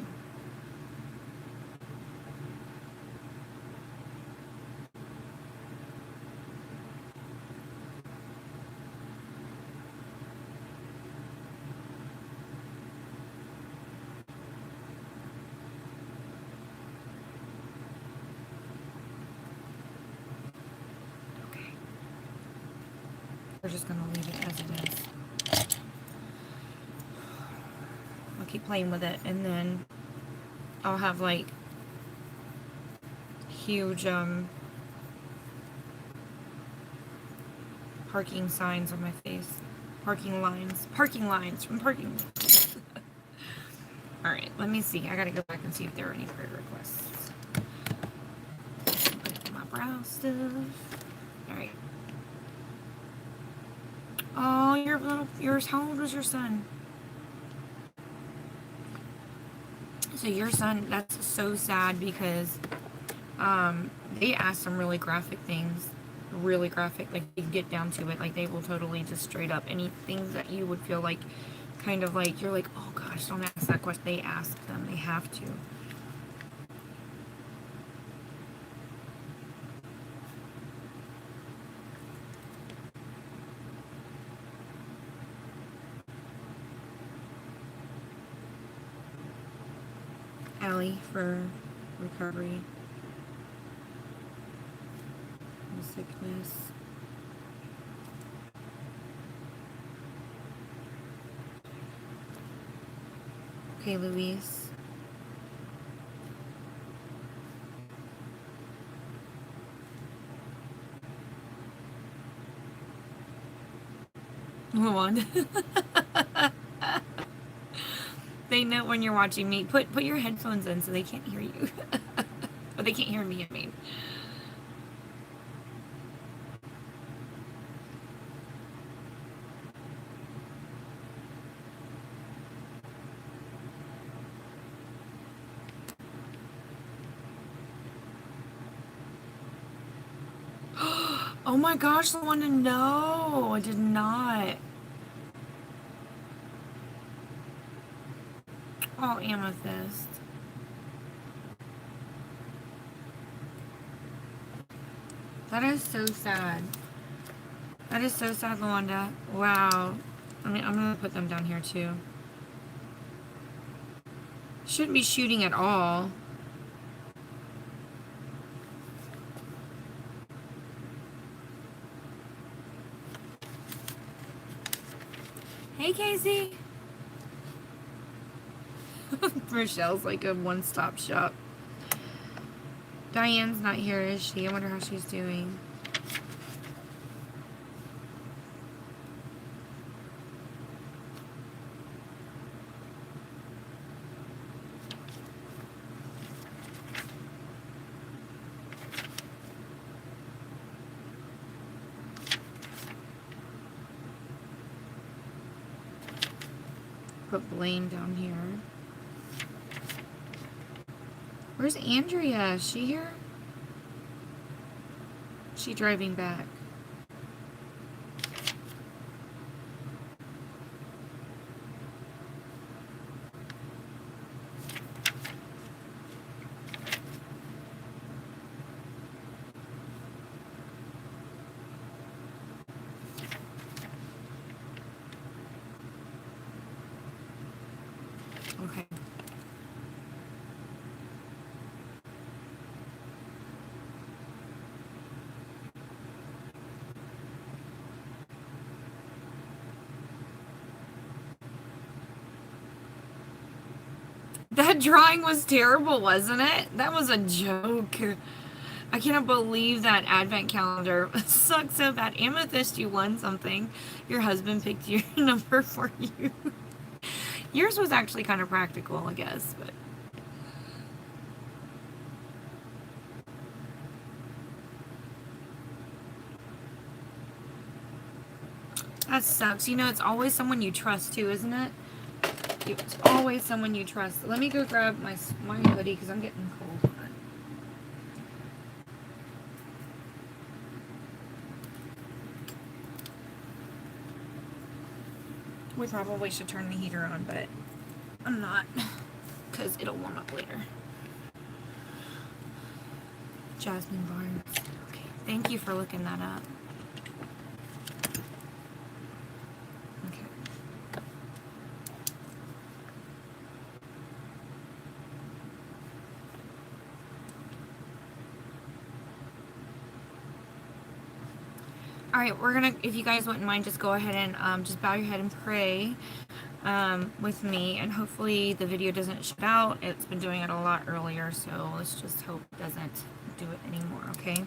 We're just going to leave it as it is. I'll keep playing with it, and then I'll have, like, huge, parking signs on my face. Parking lines from parking. Alright, let me see. I gotta go back and see if there are any prayer requests. Put my brow stuff. Alright. Oh, how old was your son? So your son, that's so sad because, they asked some really graphic things. Really graphic, like, they get down to it. Like, they will totally just straight up anything that you would feel like, kind of like, you're like, oh gosh, don't ask that question. They ask them. They have to. Callie for recovery and sickness. Okay, Louise. Wanda. They know when you're watching me. Put your headphones in so they can't hear you. Or they can't hear me, I mean. Oh my gosh, I want to know. I did not. Oh, Amethyst. That is so sad. That is so sad, Luanda. Wow. I mean, I'm going to put them down here too. Shouldn't be shooting at all. Hey, Casey. Rochelle's like a one-stop shop. Diane's not here, is she? I wonder how she's doing. Put Blame down here. Where's Andrea? Is she here? She driving back. Okay. That drawing was terrible, wasn't it? That was a joke. I cannot believe that advent calendar sucks so bad. Amethyst, you won something. Your husband picked your number for you. Yours was actually kind of practical, I guess, but... That sucks. You know, it's always someone you trust, too, isn't it? It's always someone you trust. Let me go grab my hoodie, because I'm getting cold. We probably should turn the heater on, but I'm not, because it'll warm up later. Jasmine Barnes. Okay, thank you for looking that up. Okay. All right, we're gonna, if you guys wouldn't mind, just go ahead and just bow your head and pray with me, and hopefully the video doesn't shut out. It's been doing it a lot earlier, so let's just hope it doesn't do it anymore, okay?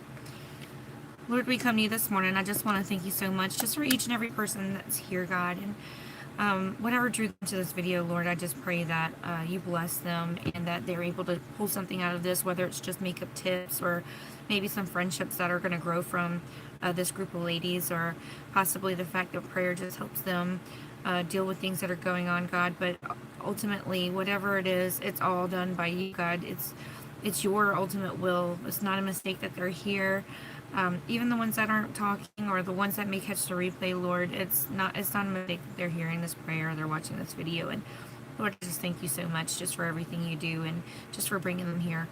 Lord, we come to you this morning. I just want to thank you so much just for each and every person that's here, God, and whatever drew them to this video, Lord, I just pray that you bless them and that they're able to pull something out of this, whether it's just makeup tips or maybe some friendships that are going to grow from this group of ladies, or possibly the fact that prayer just helps them deal with things that are going on, God. But ultimately, whatever it is, it's all done by you, God. It's your ultimate will. It's not a mistake that they're here. Even the ones that aren't talking, or the ones that may catch the replay, Lord, it's not a mistake that they're hearing this prayer or they're watching this video. And Lord, I just thank you so much just for everything you do and just for bringing them here.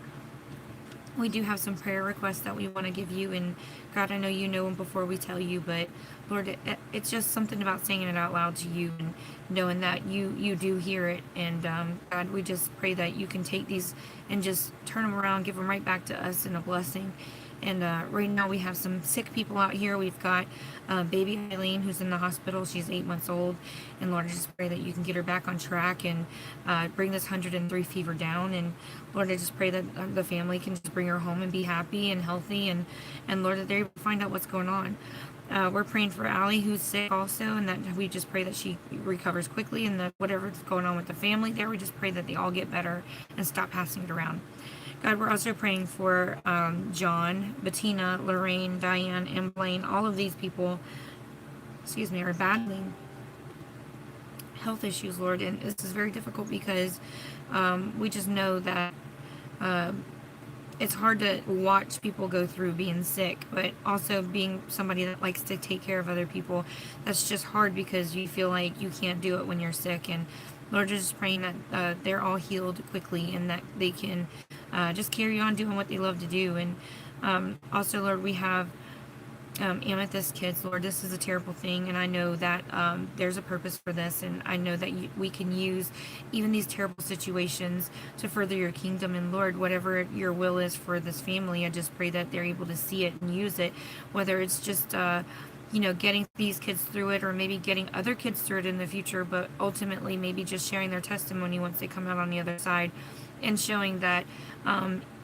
We do have some prayer requests that we want to give you, and God, I know you know them before we tell you, but Lord, it's just something about saying it out loud to you and knowing that you do hear it. And God, we just pray that you can take these and just turn them around, give them right back to us in a blessing. And right now we have some sick people out here. We've got baby Eileen who's in the hospital. She's 8 months old. And Lord, I just pray that you can get her back on track and bring this 103 fever down. And Lord, I just pray that the family can just bring her home and be happy and healthy. And Lord, that they're able to find out what's going on. We're praying for Allie, who's sick also, and that we just pray that she recovers quickly, and that whatever's going on with the family there, we just pray that they all get better and stop passing it around. God, we're also praying for John, Bettina, Lorraine, Diane, and Blaine. All of these people, are battling health issues, Lord, and this is very difficult because we just know that it's hard to watch people go through being sick, but also being somebody that likes to take care of other people, that's just hard because you feel like you can't do it when you're sick. And Lord, just praying that they're all healed quickly and that they can just carry on doing what they love to do. And also, Lord, we have amethyst kids. Lord, this is a terrible thing, and I know that there's a purpose for this, and I know that we can use even these terrible situations to further your kingdom. And Lord, whatever your will is for this family, I just pray that they're able to see it and use it, whether it's just getting these kids through it, or maybe getting other kids through it in the future, but ultimately maybe just sharing their testimony once they come out on the other side, and showing that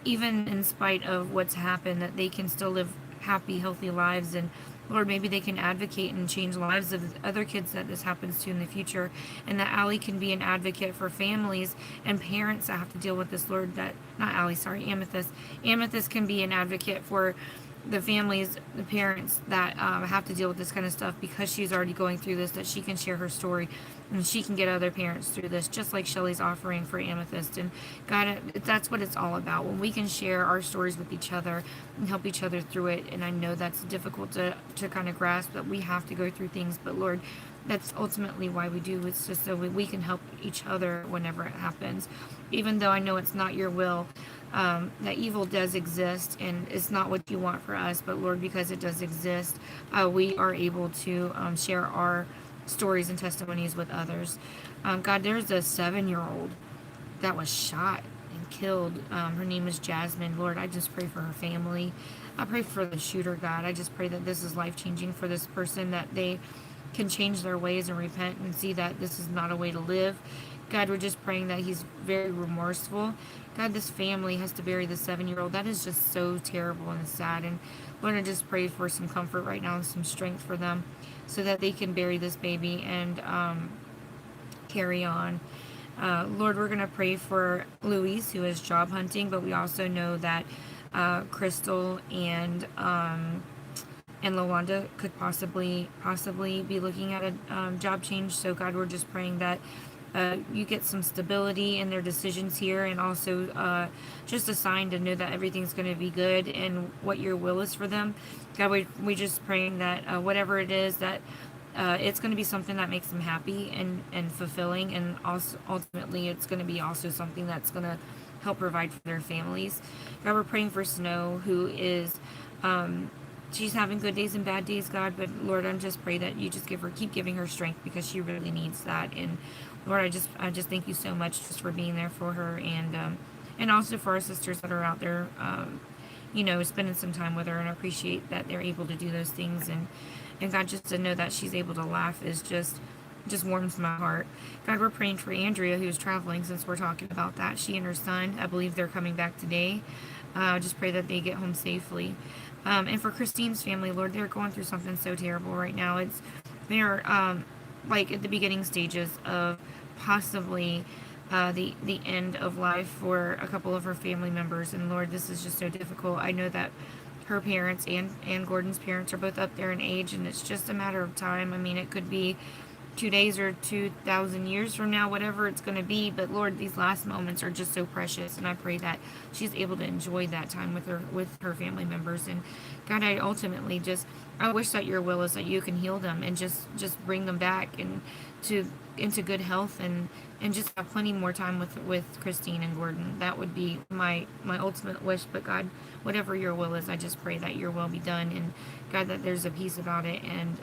even in spite of what's happened, that they can still live happy, healthy lives. And Lord, maybe they can advocate and change lives of other kids that this happens to in the future, and that Allie can be an advocate for families and parents that have to deal with this, Lord. That, not Allie, sorry, Amethyst can be an advocate for the families, the parents that have to deal with this kind of stuff, because she's already going through this, that she can share her story and she can get other parents through this, just like Shelly's offering for Amethyst. And God, that's what it's all about, when we can share our stories with each other and help each other through it. And I know that's difficult to kind of grasp, that we have to go through things, but Lord, that's ultimately why we do. It's just so we can help each other whenever it happens, even though I know it's not your will. That evil does exist, and it's not what you want for us, but Lord, because it does exist, we are able to share our stories and testimonies with others. God, there's a 7-year-old that was shot and killed. Her name is Jasmine. Lord, I just pray for her family. I pray for the shooter, God. I just pray that this is life-changing for this person, that they can change their ways and repent and see that this is not a way to live. God, we're just praying that he's very remorseful. God, this family has to bury the 7-year-old. That is just so terrible and sad. And Lord, I just pray for some comfort right now and some strength for them, so that they can bury this baby and carry on. Lord, we're going to pray for Louise, who is job hunting, but we also know that Crystal and LaWanda could possibly be looking at a job change. So God, we're just praying that you get some stability in their decisions here, and also just a sign to know that everything's going to be good and what your will is for them. God, we just praying that whatever it is, that it's going to be something that makes them happy and fulfilling, and also ultimately it's going to be also something that's going to help provide for their families. God, we're praying for Snow, who is she's having good days and bad days, God, but Lord, I just pray that you just keep giving her strength, because she really needs that. And Lord, I just thank you so much just for being there for her, and also for our sisters that are out there, spending some time with her, and appreciate that they're able to do those things. And God, just to know that she's able to laugh is just warms my heart. God, we're praying for Andrea, who's traveling, since we're talking about that. She and her son, I believe they're coming back today. Just pray that they get home safely. And for Christine's family, Lord, they're going through something so terrible right now. They're like at the beginning stages of possibly the end of life for a couple of her family members. And Lord, this is just so difficult. I know that her parents and Gordon's parents are both up there in age, and it's just a matter of time. I mean, it could be 2 days or 2,000 years from now, whatever it's going to be. But Lord, these last moments are just so precious, and I pray that she's able to enjoy that time with her family members. And God, I ultimately I wish that your will is that you can heal them and just bring them back and to into good health and just have plenty more time with Christine and Gordon. That would be my ultimate wish. But God, whatever your will is, I just pray that your will be done, and God, that there's a peace about it, and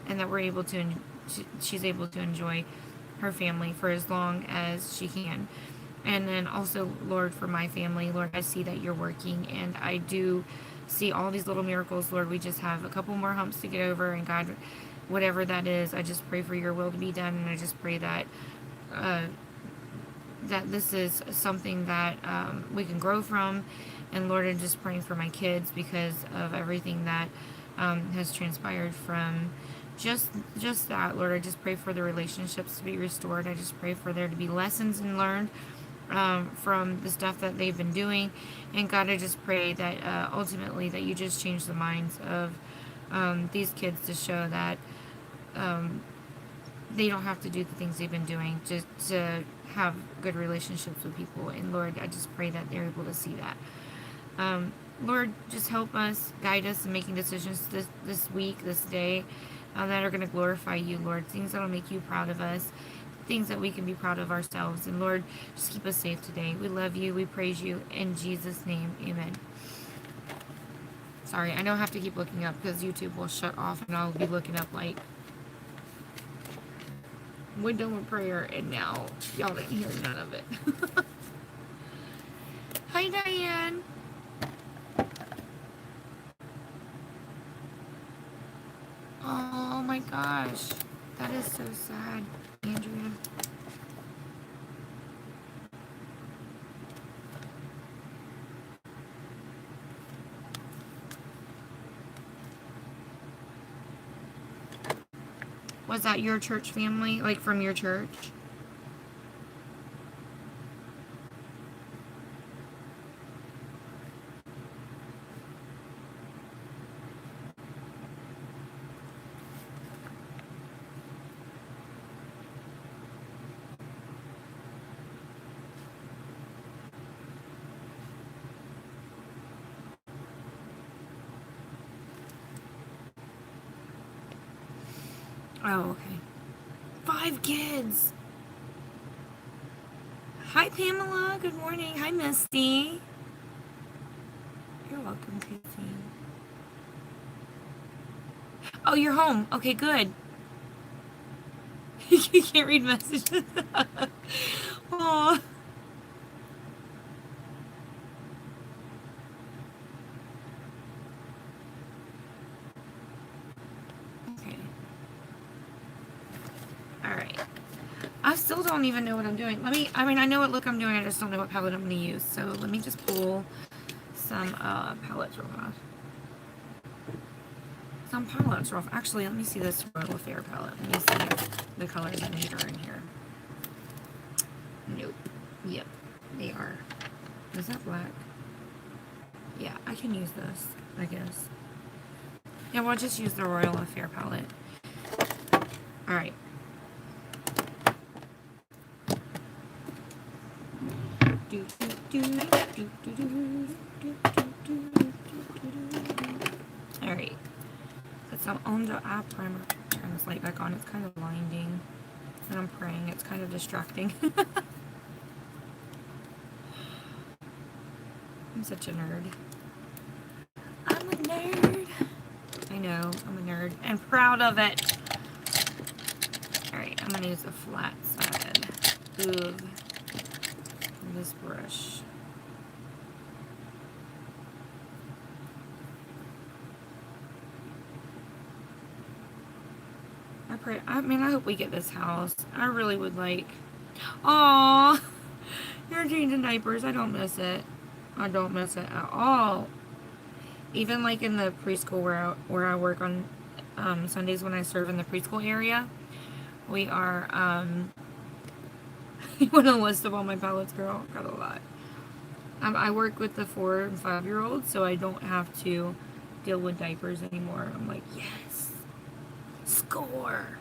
that we're able to she's able to enjoy her family for as long as she can. And then also, Lord, for my family, Lord, I see that you're working, and I do see all these little miracles. Lord, we just have a couple more humps to get over, and God, whatever that is, I just pray for your will to be done, and I just pray that that this is something that we can grow from. And Lord, I'm just praying for my kids because of everything that has transpired from just that. Lord, I just pray for the relationships to be restored. I just pray for there to be lessons and learned from the stuff that they've been doing. And God, I just pray that ultimately that you just change the minds of these kids to show that they don't have to do the things they've been doing just to have good relationships with people. And Lord, I just pray that they're able to see that. Lord, just help us, guide us in making decisions this week, this day, that are going to glorify you, Lord. Things that will make you proud of us, things that we can be proud of ourselves. And Lord, just keep us safe today. We love you. We praise you. In Jesus' name, amen. Sorry, I don't have to keep looking up because YouTube will shut off and I'll be looking up like, we're done with prayer, and now y'all didn't hear none of it. Hi, Diane. Oh my gosh, that is so sad, Andrea. Was that your church family? Like from your church? Oh, okay. 5 kids. Hi, Pamela. Good morning. Hi, Misty. You're welcome, Christine. Oh, you're home. Okay, good. You can't read messages. Oh. Okay. All right. I still don't even know what I'm doing. I know what look I'm doing. I just don't know what palette I'm going to use. So let me just pull some palettes real fast. Some palettes real fast. Actually, let me see this Royal Affair palette. Let me see if the colors I need are in here. Nope. Yep. They are. Is that black? Yeah, I can use this, I guess. Yeah, we'll just use the Royal Affair palette. Alright. Alright. Put some under eye primer. Turn this light back on. It's kind of blinding. And I'm praying. It's kind of distracting. I'm such a nerd. I'm a nerd. I know. I'm a nerd. And proud of it. Alright. I'm going to use a flat side of this brush. I hope we get this house. I really would like. Aww, you're changing diapers. I don't miss it. I don't miss it at all. Even like in the preschool where I work on Sundays when I serve in the preschool area, we are you want a list of all my palettes, girl? Got a lot. I work with the 4 and 5-year-olds, so I don't have to deal with diapers anymore. I'm like, yes, score.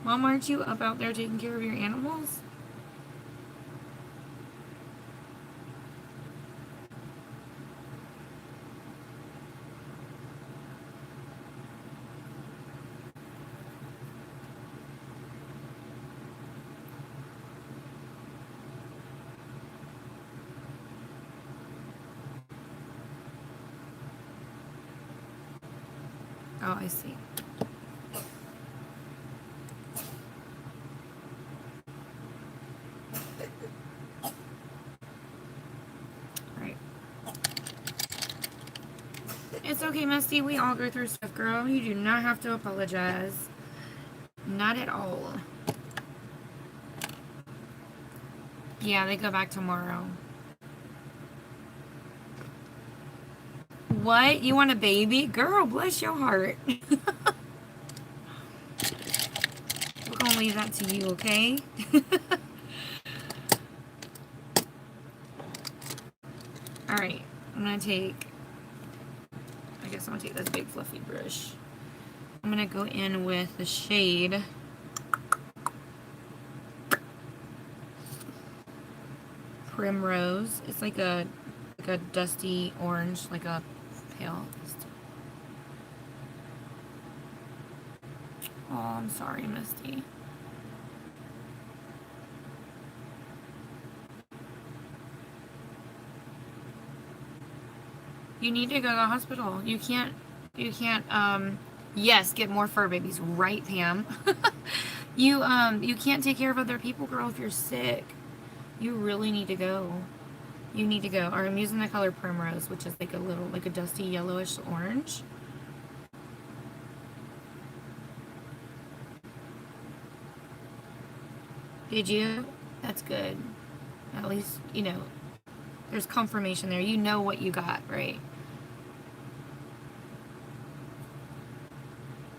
Mom, aren't you up out there taking care of your animals? Oh, I see. Right. It's okay, Misty. We all go through stuff, girl. You do not have to apologize. Not at all. Yeah, they go back tomorrow. What? You want a baby? Girl, bless your heart. We're gonna leave that to you, okay? Alright, I'm gonna take, I guess I'm gonna take this big fluffy brush. I'm gonna go in with the shade Primrose. It's like a dusty orange, like a pale. Oh, I'm sorry, Misty. You need to go to the hospital. You can't, yes, get more fur babies. Right, Pam. You can't take care of other people, girl, if you're sick. You really need to go. You need to go. Or I'm using the color Primrose, which is like a little, like a dusty yellowish orange. Did you? That's good. At least, you know, there's confirmation there. You know what you got, right?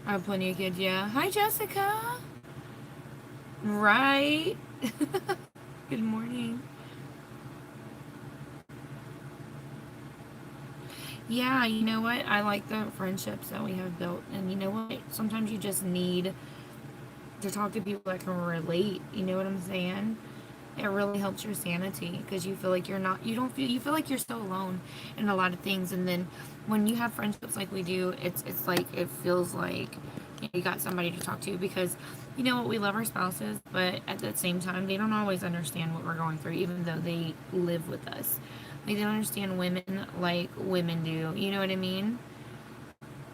I have plenty of kids, yeah. Hi, Jessica. Right. Good morning. Yeah, you know what? I like the friendships that we have built. And you know what? Sometimes you just need to talk to people that can relate. You know what I'm saying? It really helps your sanity because you feel like you feel like you're so alone in a lot of things. And then when you have friendships like we do, it's like, it feels like you got somebody to talk to, because you know what, we love our spouses, but at the same time, they don't always understand what we're going through, even though they live with us. They don't understand women like women do. You know what I mean?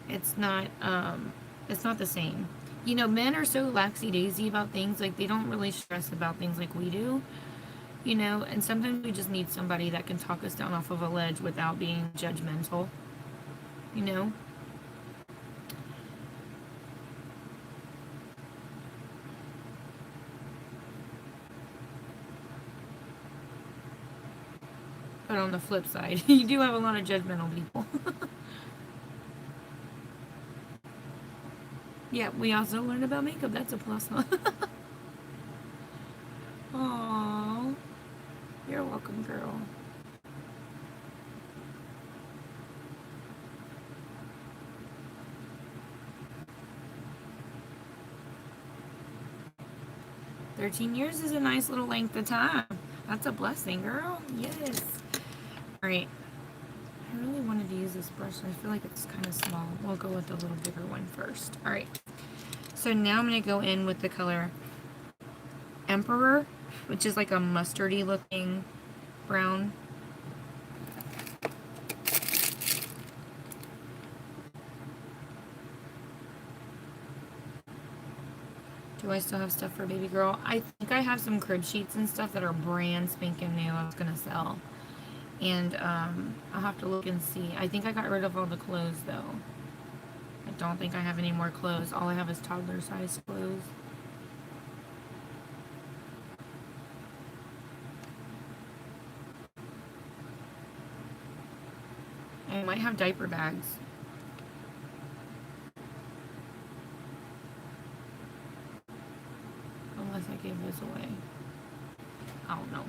It's not the same. You know, men are so laxy-daisy about things. Like, they don't really stress about things like we do. You know, and sometimes we just need somebody that can talk us down off of a ledge without being judgmental. You know? But on the flip side, you do have a lot of judgmental people. Yeah, we also learned about makeup. That's a plus, huh? Aww. You're welcome, girl. "13 years is a nice little length of time. That's a blessing, girl. Yes." Alright. I really wanted to use this brush. I feel like it's kind of small. We'll go with the little bigger one first. Alright. So now I'm going to go in with the color Emperor, which is like a mustardy looking brown. Do I still have stuff for baby girl? I think I have some crib sheets and stuff that are brand spanking new I was going to sell. And I'll have to look and see. I think I got rid of all the clothes though. I don't think I have any more clothes. All I have is toddler size clothes. I might have diaper bags. Unless I gave this away. I don't know.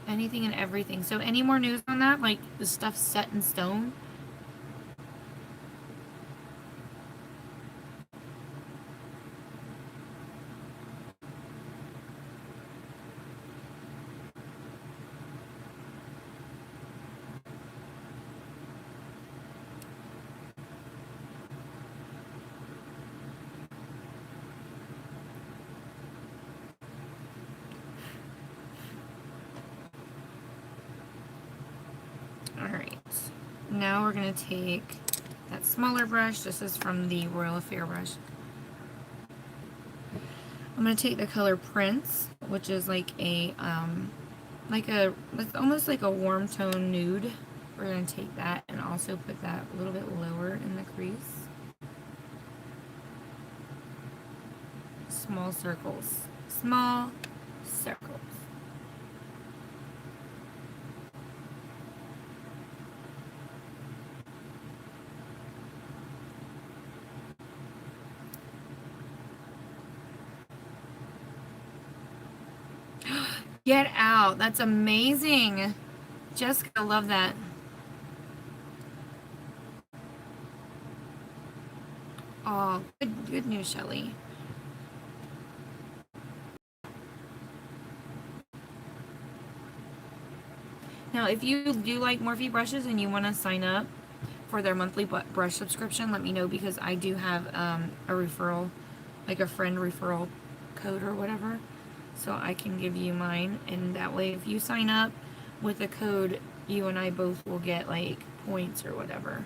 Anything and everything. So any more news on that? Like, the stuff's set in stone? Alright. Now we're going to take that smaller brush. This is from the Royal Affair brush. I'm going to take the color Prince, which is like a, it's almost like a warm tone nude. We're going to take that and also put that a little bit lower in the crease. Small circles. Small circles. Get out. That's amazing. Jessica, I love that. Oh, good news, Shelly. Now, if you do like Morphe brushes and you want to sign up for their monthly brush subscription, let me know, because I do have a referral, like a friend referral code or whatever, so I can give you mine, and that way if you sign up with the code, you and I both will get like points or whatever.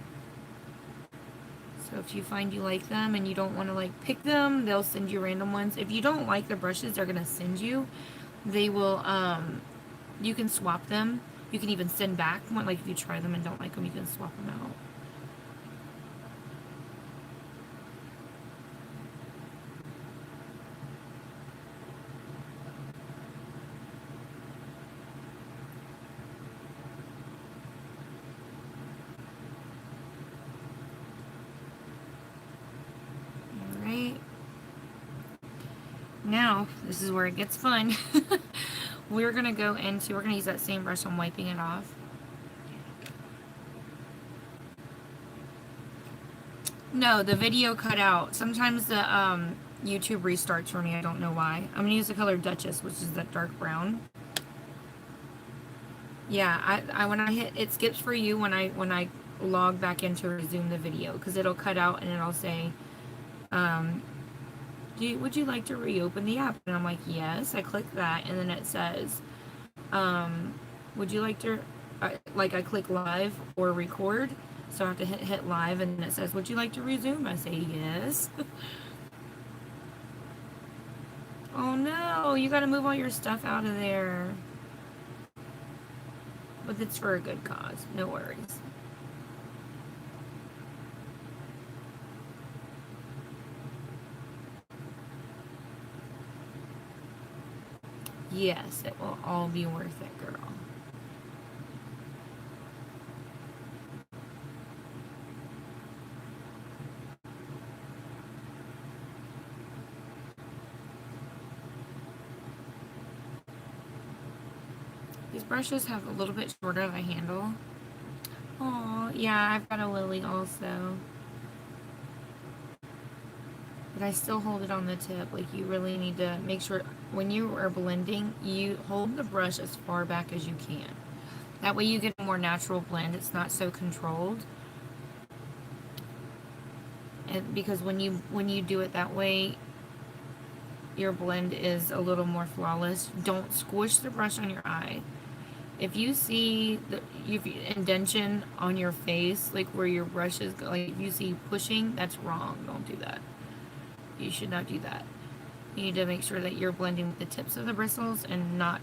So if you find you like them and you don't want to like pick them, they'll send you random ones. If you don't like the brushes they're gonna send you, they will you can swap them. You can even send back one, like if you try them and don't like them, you can swap them out. Now, this is where it gets fun. We're going to use that same brush. I'm wiping it off. No, the video cut out. Sometimes the YouTube restarts for me. I don't know why. I'm going to use the color Duchess, which is that dark brown. Yeah, I when I hit, it skips for you when I log back in to resume the video, because it'll cut out and it'll say, would you like to reopen the app? And I'm like, yes. I click that, and then it says, would you like to, I click live or record, so I have to hit live, and then it says, would you like to resume? I say yes. Oh no, you gotta move all your stuff out of there. But it's for a good cause, no worries. Yes, it will all be worth it, girl. These brushes have a little bit shorter of a handle. Oh, yeah, I've got a Lily also. But I still hold it on the tip. Like, you really need to make sure when you are blending, you hold the brush as far back as you can. That way you get a more natural blend. It's not so controlled. And because when you do it that way, your blend is a little more flawless. Don't squish the brush on your eye. If you see the indentation on your face, like where your brush is, like if you see pushing, that's wrong. Don't do that. You should not do that. You need to make sure that you're blending with the tips of the bristles and not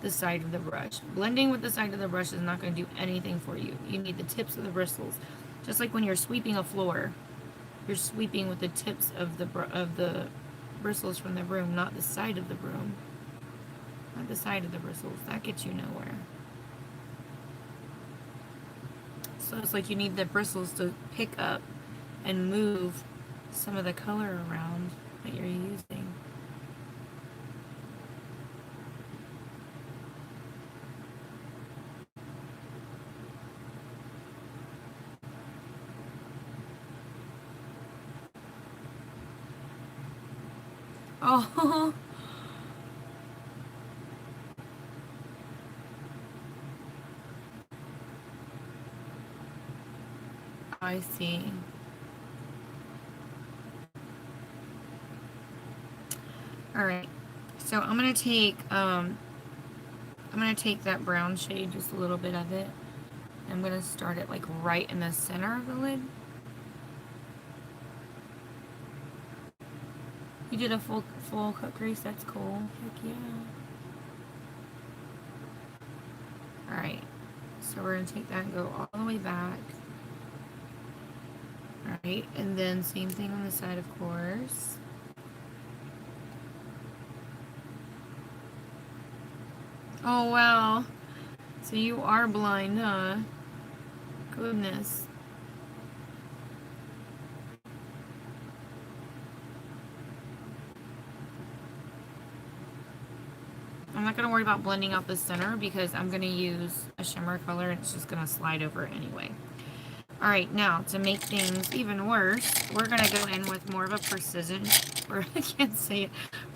the side of the brush. Blending with the side of the brush is not going to do anything for you. You need the tips of the bristles. Just like when you're sweeping a floor, you're sweeping with the tips of the bristles from the broom, not the side of the broom. Not the side of the bristles. That gets you nowhere. So it's like you need the bristles to pick up and move some of the color around that you're using. Oh, I see. All right, so I'm gonna take that brown shade, just a little bit of it, I'm going to start it like right in the center of the lid. You did a full cut crease. That's cool. Heck yeah. Alright. So we're going to take that and go all the way back. Alright. And then same thing on the side, of course. Oh, wow. So you are blind, huh? Goodness. I'm not going to worry about blending out the center because I'm going to use a shimmer color and it's just going to slide over anyway. Alright, now to make things even worse, we're going to go in with more of a precision, or I can't say it,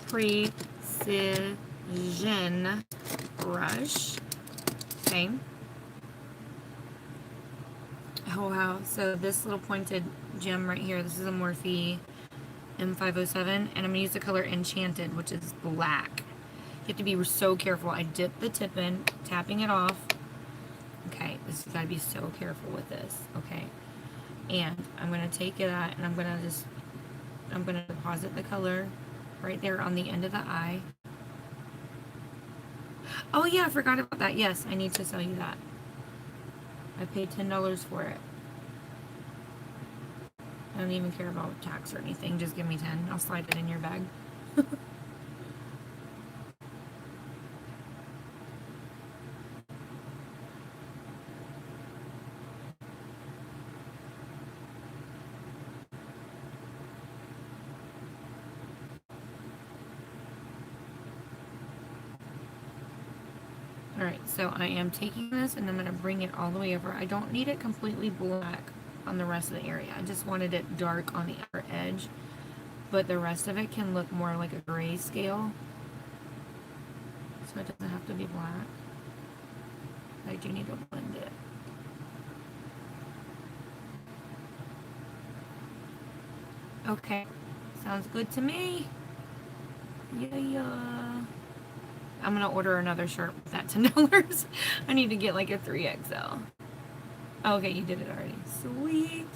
precision brush. Okay. Oh wow, so this little pointed gem right here, this is a Morphe M507, and I'm going to use the color Enchanted, which is black. You have to be so careful. I dip the tip in, tapping it off. Okay, this has got to be so careful with this. Okay, and I'm going to take it out and I'm going to deposit the color right there on the end of the eye. Oh yeah, I forgot about that. Yes, I need to tell you that. I paid $10 for it. I don't even care about tax or anything. Just give me 10. I'll slide it in your bag. Alright, so I am taking this and I'm going to bring it all the way over. I don't need it completely black on the rest of the area. I just wanted it dark on the outer edge. But the rest of it can look more like a grayscale. So it doesn't have to be black. I do need to blend it. Okay, sounds good to me. Yeah. I'm gonna order another shirt with that $10. I need to get like a 3XL. Okay, you did it already. Sweet.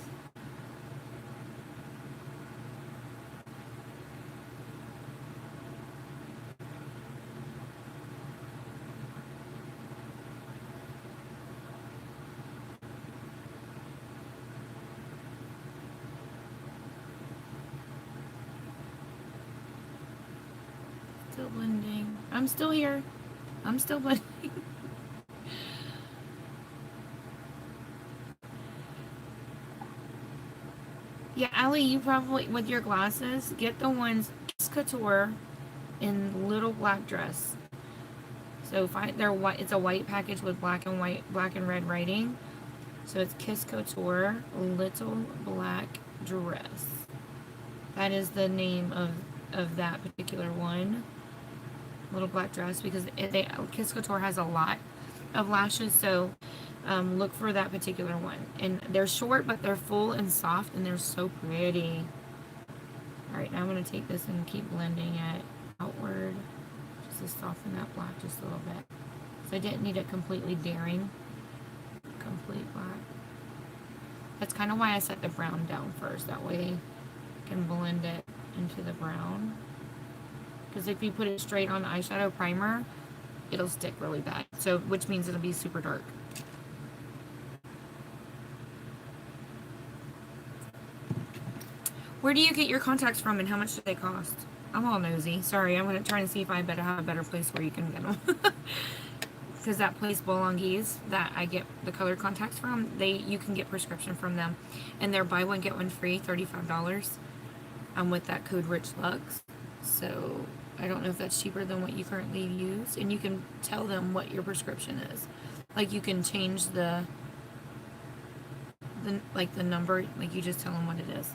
Still blending. I'm still here. I'm still blending. Yeah, Allie, you probably, with your glasses, get the ones Kiss Couture in little black dress. So they're white. It's a white package with black and red writing. So it's Kiss Couture Little Black Dress. That is the name of that particular one. Little Black Dress, because Kiss Couture has a lot of lashes, so look for that particular one. And they're short, but they're full and soft, and they're so pretty. Alright, now I'm going to take this and keep blending it outward, just to soften that black just a little bit. So I didn't need it completely daring. Complete black. That's kind of why I set the brown down first. That way I can blend it into the brown. Because if you put it straight on the eyeshadow primer, it'll stick really bad. So, which means it'll be super dark. Where do you get your contacts from and how much do they cost? I'm all nosy. Sorry, I'm going to try and see if I better have a better place where you can get them. Because that place, Bolonguese, that I get the color contacts from, you can get prescription from them. And they're buy one, get one free, $35. With that code RichLux. So I don't know if that's cheaper than what you currently use. And you can tell them what your prescription is. Like you can change the number, like you just tell them what it is.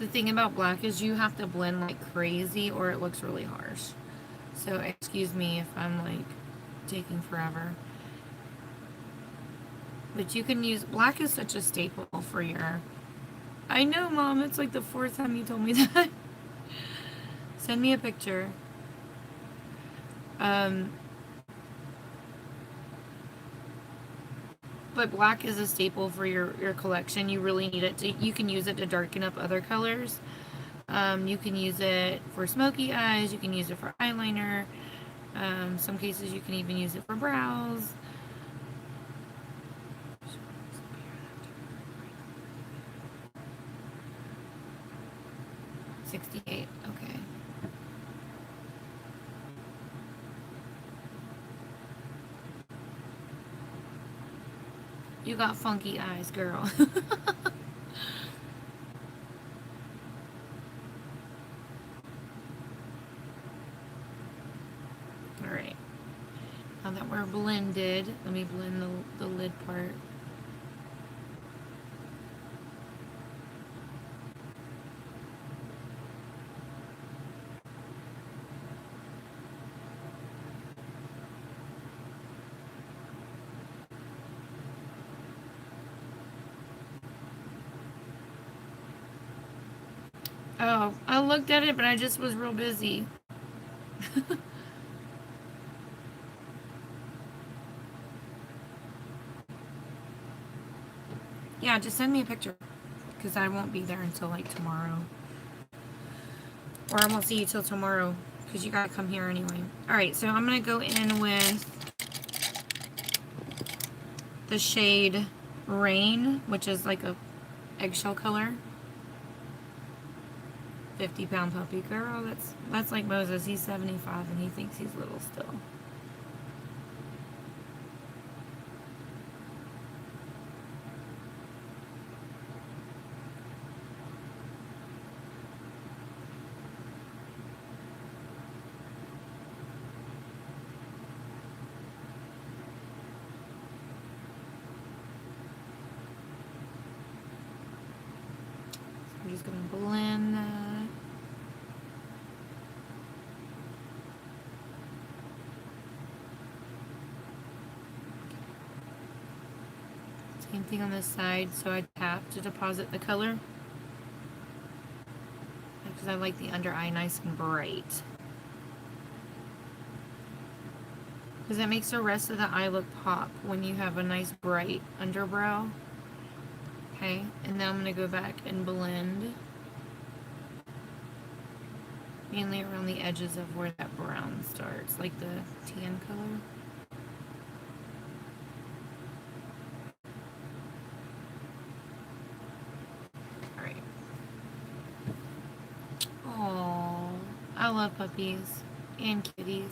The thing about black is you have to blend like crazy or it looks really harsh. So excuse me if I'm like taking forever. But you can use, black is such a staple for your, I know, Mom, it's like the 4th time you told me that. Send me a picture. But black is a staple for your collection. You really need it to, you can use it to darken up other colors. You can use it for smoky eyes, you can use it for eyeliner. Some cases you can even use it for brows. $68, okay. You got funky eyes, girl. Alright. Now that we're blended, let me blend the lid part. Oh, I looked at it, but I just was real busy. Yeah, just send me a picture. Because I won't be there until like tomorrow. Or I won't see you till tomorrow. Because you gotta come here anyway. Alright, so I'm gonna go in with the shade Rain, which is like a eggshell color. 50-pound puppy girl. That's like Moses. He's 75 and he thinks he's little still. I'm just gonna blend that. Same thing on this side, so I tap to deposit the color. Because I like the under eye nice and bright. Because it makes the rest of the eye look pop when you have a nice bright underbrow. Okay, and then I'm going to go back and blend. Mainly around the edges of where that brown starts, like the tan color. Alright. Oh, I love puppies and kitties.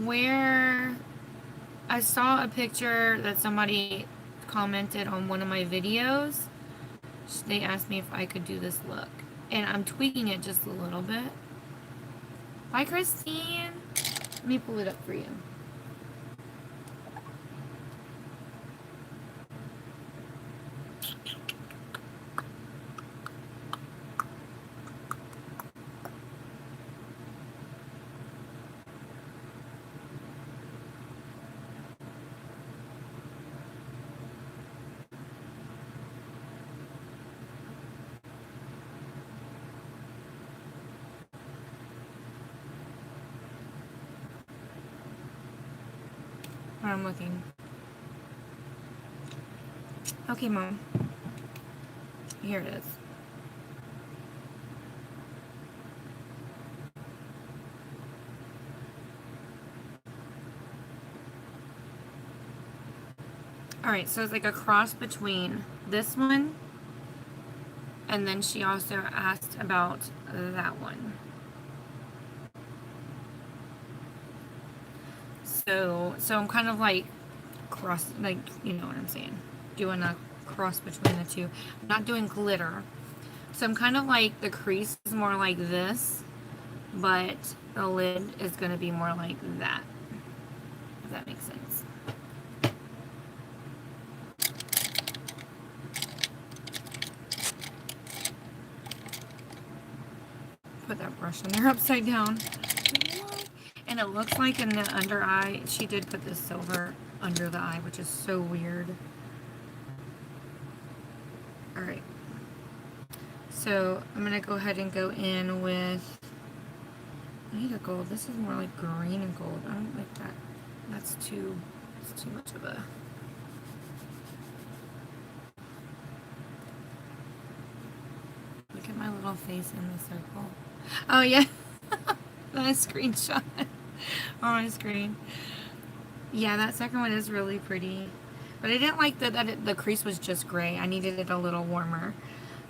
Where I saw a picture that somebody commented on one of my videos. They asked me if I could do this look. And I'm tweaking it just a little bit. Bye, Christine. Let me pull it up for you. Where I'm looking. Okay, Mom. Here it is. Alright, so it's like a cross between this one and then she also asked about that one. So I'm kind of like like, you know what I'm saying, doing a cross between the two. I'm not doing glitter. So I'm kind of like, the crease is more like this, but the lid is going to be more like that, if that makes sense. Put that brush in there upside down. And it looks like in the under eye, she did put this silver under the eye, which is so weird. Alright. So I'm going to go ahead and go in with, I need a gold. This is more like green and gold. I don't like that. It's too much of a, look at my little face in the circle. Oh yeah, nice screenshot on my screen. Yeah, that second one is really pretty. But I didn't like that the crease was just gray. I needed it a little warmer.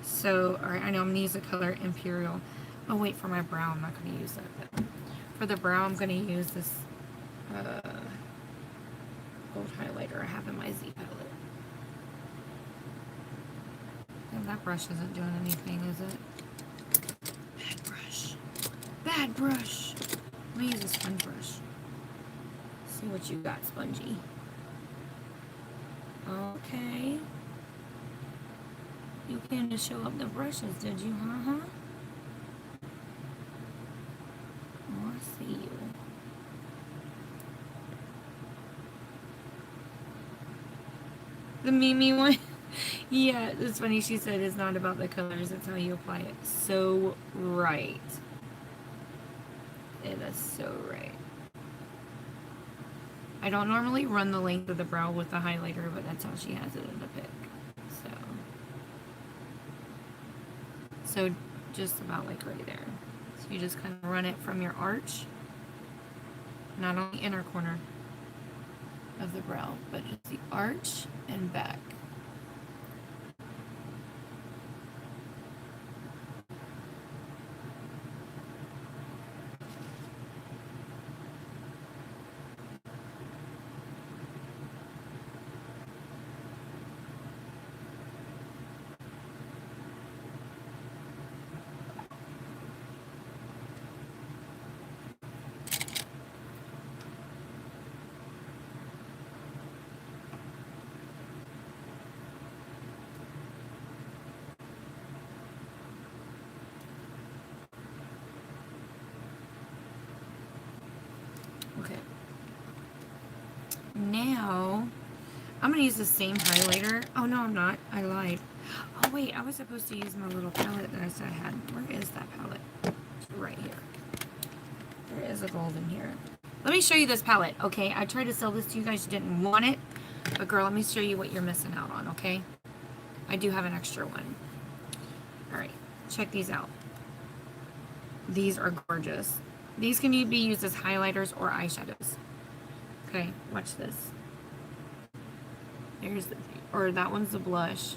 So, alright, I know I'm going to use the color Imperial. Oh wait, for my brow, I'm not going to use that. But for the brow, I'm going to use this gold highlighter I have in my Z palette. And that brush isn't doing anything, is it? Bad brush. Bad brush. Let me use a sponge brush. See what you got, Spongy. Okay. You came to show up the brushes, did you, huh? Oh, I see you. The Mimi one? Yeah, it's funny she said it's not about the colors, it's how you apply it. So right. It is so right. I don't normally run the length of the brow with the highlighter, but that's how she has it in the pic. So just about like right there. So you just kind of run it from your arch, not on the inner corner of the brow, but just the arch and back. Okay. Now, I'm going to use the same highlighter. Oh, no, I'm not. I lied. Oh, wait. I was supposed to use my little palette that I said I had. Where is that palette? It's right here. There is a gold in here. Let me show you this palette, okay? I tried to sell this to you guys. You didn't want it. But, girl, let me show you what you're missing out on, okay? I do have an extra one. Alright. Check these out. These are gorgeous. These can be used as highlighters or eyeshadows. Okay, watch this. There's the, or that one's the blush.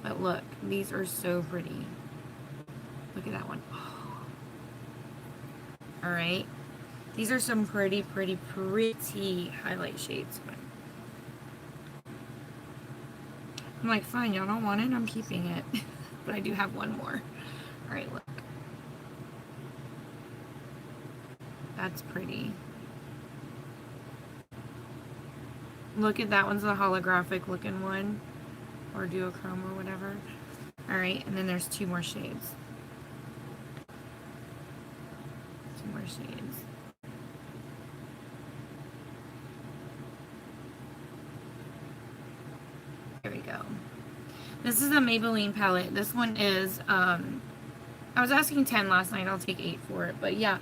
But look, these are so pretty. Look at that one. Oh. Alright. These are some pretty highlight shades. I'm like, fine, y'all don't want it, I'm keeping it. But I do have one more. Alright, look. That's pretty. Look at that one's the holographic looking one. Or duochrome or whatever. Alright, and then there's two more shades. Two more shades. There we go. This is a Maybelline palette. This one is, I was asking 10 last night. I'll take 8 for it. But yeah,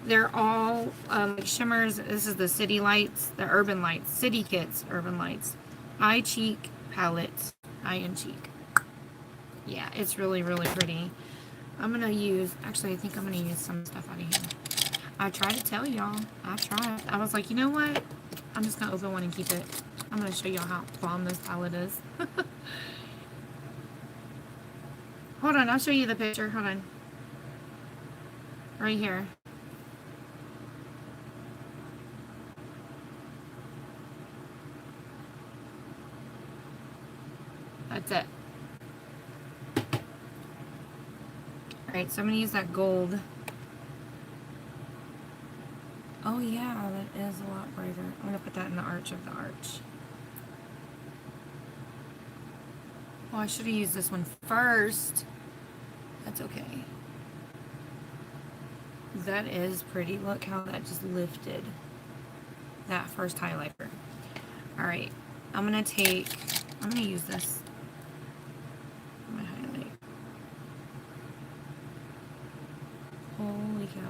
they're all like shimmers. This is the City Lights, the Urban Lights, City Kits Urban Lights, Eye Cheek palette, Eye and Cheek. Yeah, it's really pretty. I'm gonna use, actually I think I'm gonna use some stuff out of here. I tried to tell y'all. I tried. I was like, you know what? I'm just gonna open one and keep it. I'm gonna show y'all how bomb this palette is. Hold on, I'll show you the picture. Hold on. Right here. That's it. Alright, so I'm going to use that gold. Oh yeah, that is a lot brighter. I'm going to put that in the arch of the arch. Oh, I should have used this one first. That's okay. That is pretty. Look how that just lifted that first highlighter. Alright, I'm gonna use this. I'm gonna highlight. Holy cow.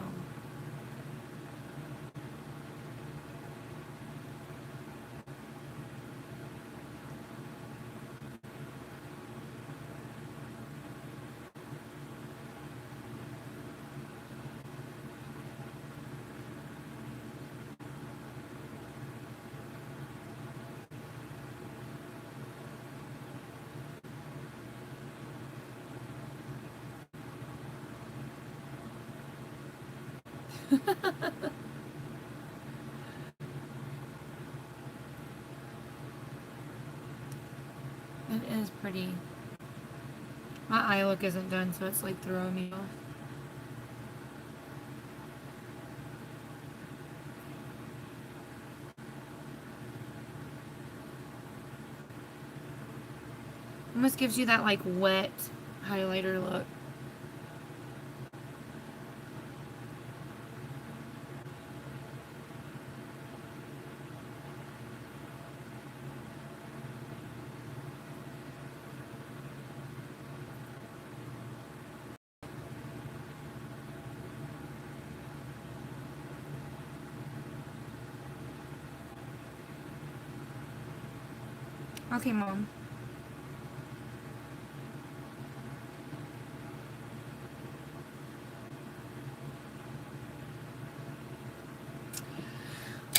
It is pretty. My eye look isn't done, so it's like throwing me off. Almost gives you that like wet highlighter look. Okay, Mom.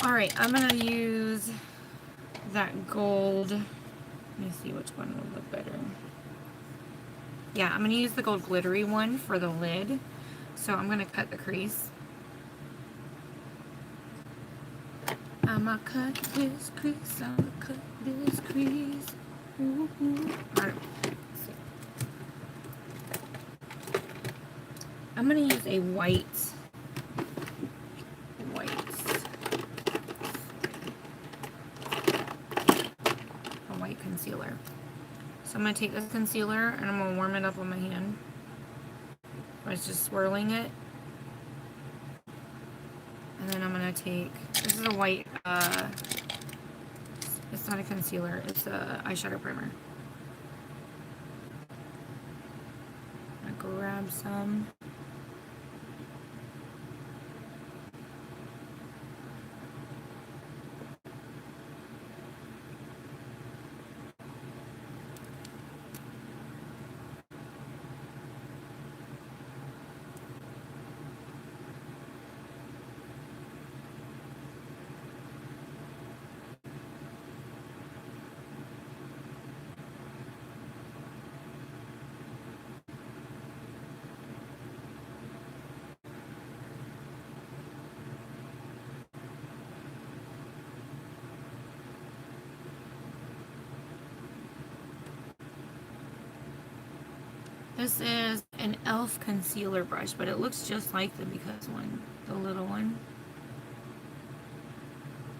Alright, I'm gonna use that gold. Let me see which one would look better. Yeah, I'm gonna use the gold glittery one for the lid. So I'm gonna cut the crease. I'ma cut this crease, I'ma cut this crease. Ooh, ooh. Alright, let's see. I'm gonna use a white concealer. So I'm gonna take this concealer and I'm gonna warm it up on my hand. I was just swirling it. And then I'm gonna take, this is a white, it's not a concealer, it's a eyeshadow primer. I'm gonna grab some. This is an e.l.f. concealer brush, but it looks just like the Because one, the little one.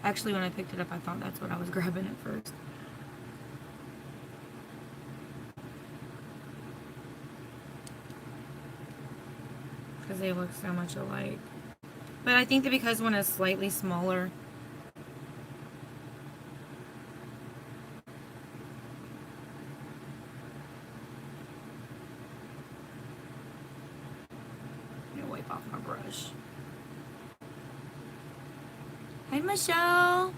Actually, when I picked it up, I thought that's what I was grabbing at first. Because they look so much alike. But I think the Because one is slightly smaller. Off my brush. Hey, Michelle.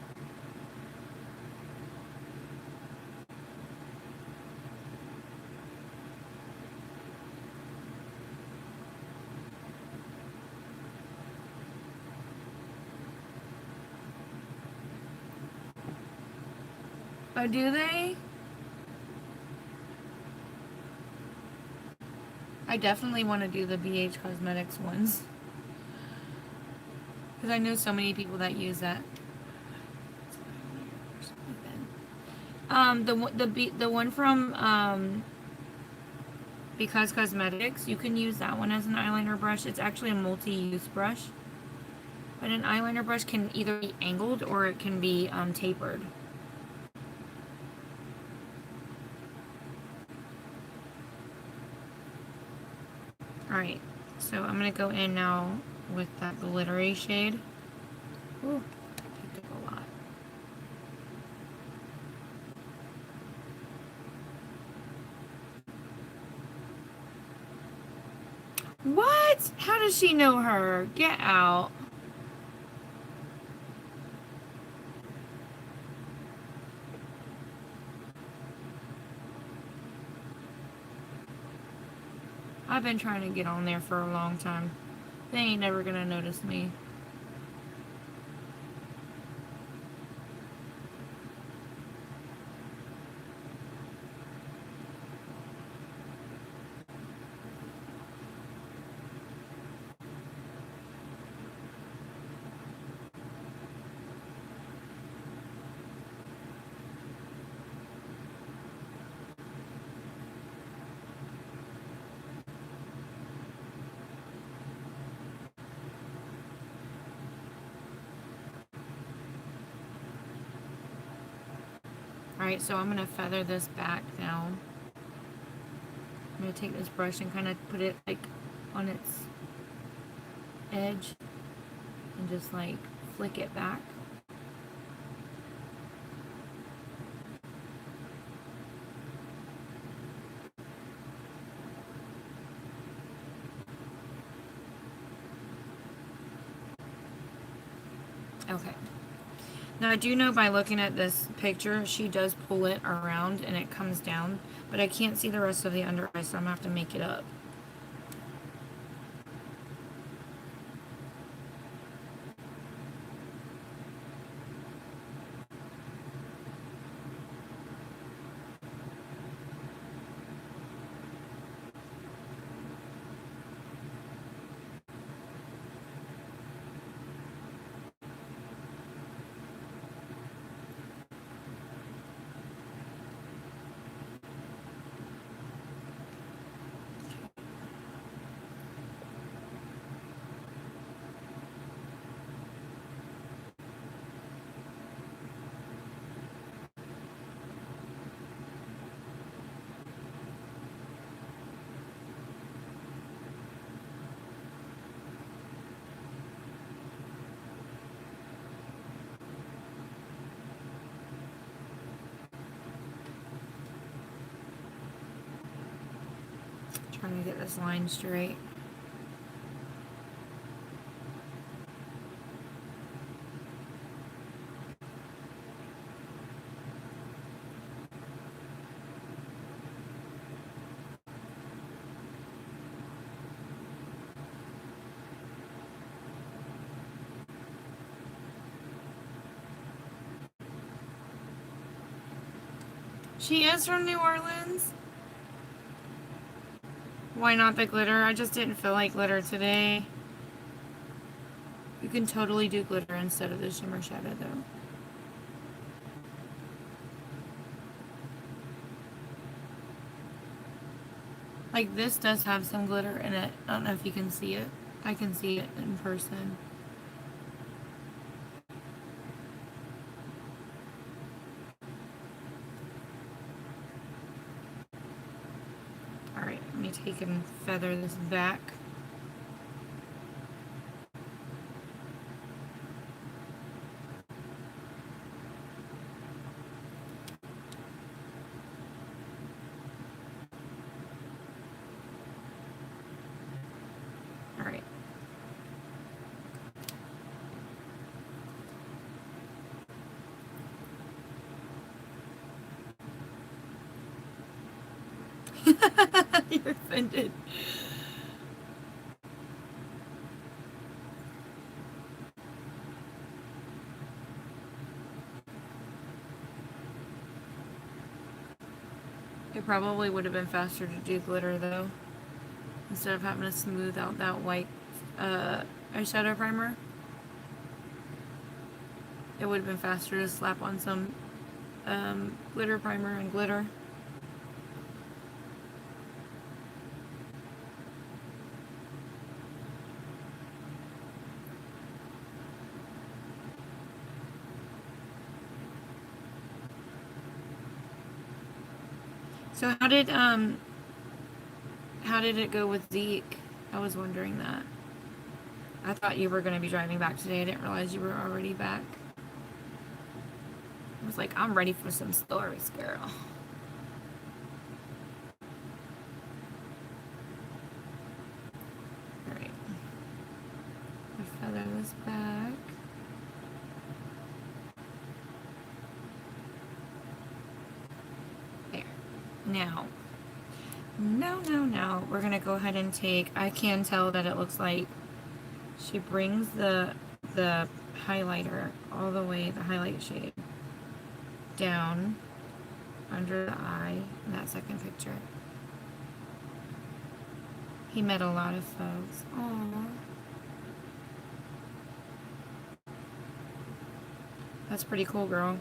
Oh, do they? I definitely want to do the BH Cosmetics ones. Because I know so many people that use that. The one from Because Cosmetics, you can use that one as an eyeliner brush. It's actually a multi-use brush. But an eyeliner brush can either be angled or it can be tapered. Alright, so I'm going to go in now with that glittery shade. Ooh, picked up a lot. What? How does she know her? Get out. I've been trying to get on there for a long time. They ain't never gonna notice me. Alright, so I'm gonna feather this back now. I'm gonna take this brush and kind of put it like on its edge and just like flick it back. Okay. Now I do know by looking at this picture, she does pull it around and it comes down, but I can't see the rest of the under eye, so I'm gonna have to make it up. Trying to get this line straight. She is from New Orleans. Why not the glitter? I just didn't feel like glitter today. You can totally do glitter instead of the shimmer shadow though. Like this does have some glitter in it. I don't know if you can see it. I can see it in person. Alright, let me take and feather this back. Alright. You're offended. It probably would have been faster to do glitter though, instead of having to smooth out that white eyeshadow primer. It would have been faster to slap on some glitter primer and glitter. So how did it go with Zeke? I was wondering that. I thought you were going to be driving back today. I didn't realize you were already back. I was like, I'm ready for some stories, girl. Alright. Feather this back. There. Now, no. We're going to go ahead and take, I can tell that it looks like she brings the highlighter all the way, the highlight shade, down under the eye in that second picture. He met a lot of folks. Aww. That's pretty cool, girl.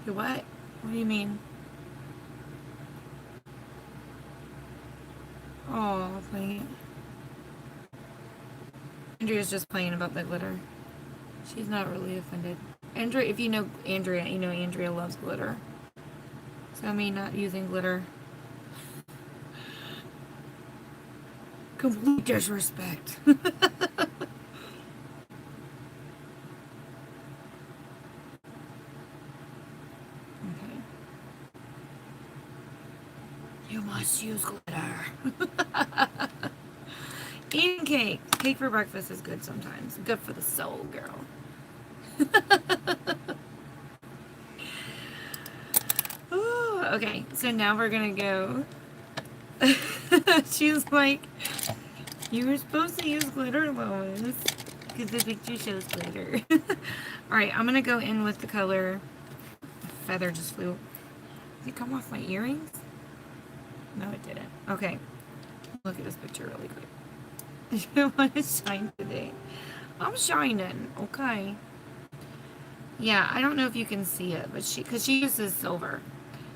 What? What do you mean? Oh, playing. Andrea's just playing about the glitter. She's not really offended. Andrea, if you know Andrea, you know Andrea loves glitter. So me not using glitter. Complete disrespect. You must use glitter. Eating cake. Cake for breakfast is good sometimes. Good for the soul, girl. Ooh, okay, so now we're gonna go. She's like, you were supposed to use glitter, Lois, because the picture shows glitter. Alright, I'm gonna go in with the color. Feather just flew. Did it come off my earrings? No, it didn't. Okay. Look at this picture really quick. I want to shine today. I'm shining. Okay. Yeah, I don't know if you can see it, but because she uses silver.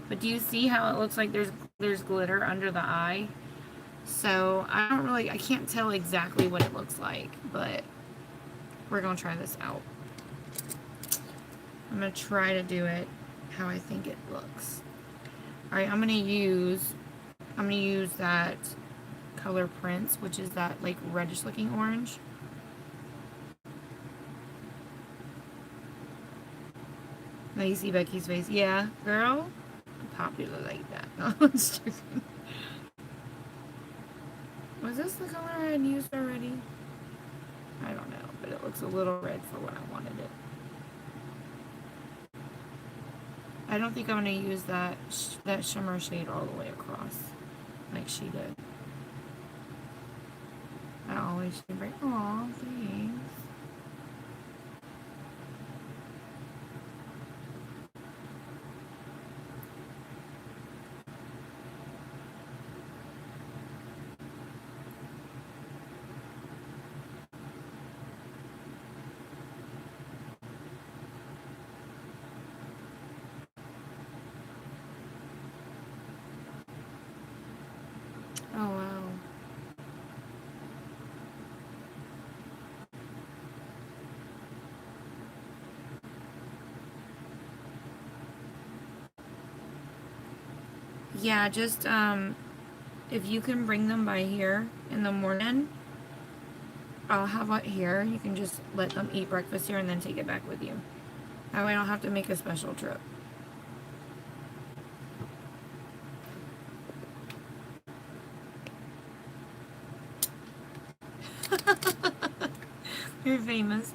But do you see how it looks like there's glitter under the eye? So I can't tell exactly what it looks like, but we're gonna try this out. I'm gonna try to do it how I think it looks. All right, I'm gonna use that color Prince, which is that like reddish looking orange. Now you see Becky's face. Yeah, girl. Popular like that. No, I'm just joking. Was this the color I had used already? I don't know, but it looks a little red for what I wanted it. I don't think I'm going to use that shimmer shade all the way across like she did. I always should bring. Aw, thanks. Oh, wow. Yeah, just, if you can bring them by here in the morning, I'll have it here. You can just let them eat breakfast here and then take it back with you. That way I don't have to make a special trip. You're famous.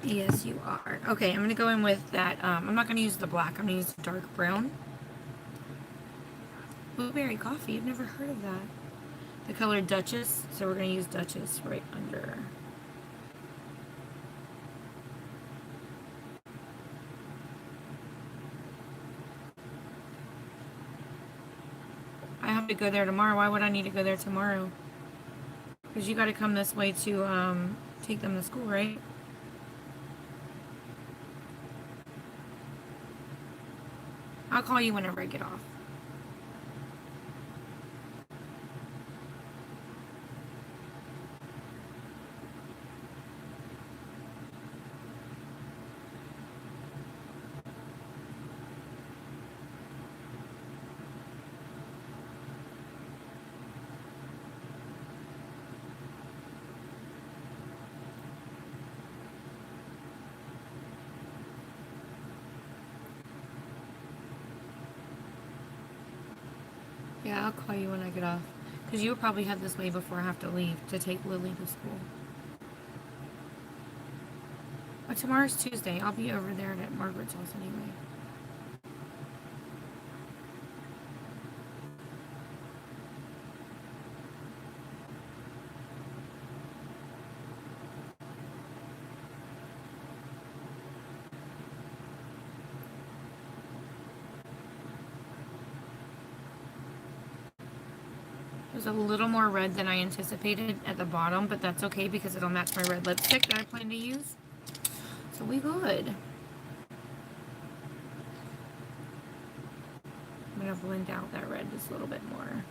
Yes, you are. Okay, I'm going to go in with that. I'm not going to use the black. I'm going to use the dark brown. Blueberry coffee. I've never heard of that. The color Duchess. So we're going to use Duchess right under. I have to go there tomorrow. Why would I need to go there tomorrow? Because you got to come this way to take them to school, right? I'll call you whenever I get off. Yeah, I'll call you when I get off. Because you'll probably head this way before I have to leave to take Lily to school. But tomorrow's Tuesday. I'll be over there at Margaret's house anyway. There's a little more red than I anticipated at the bottom, but that's okay because it'll match my red lipstick that I plan to use. So we good. I'm going to blend out that red just a little bit more.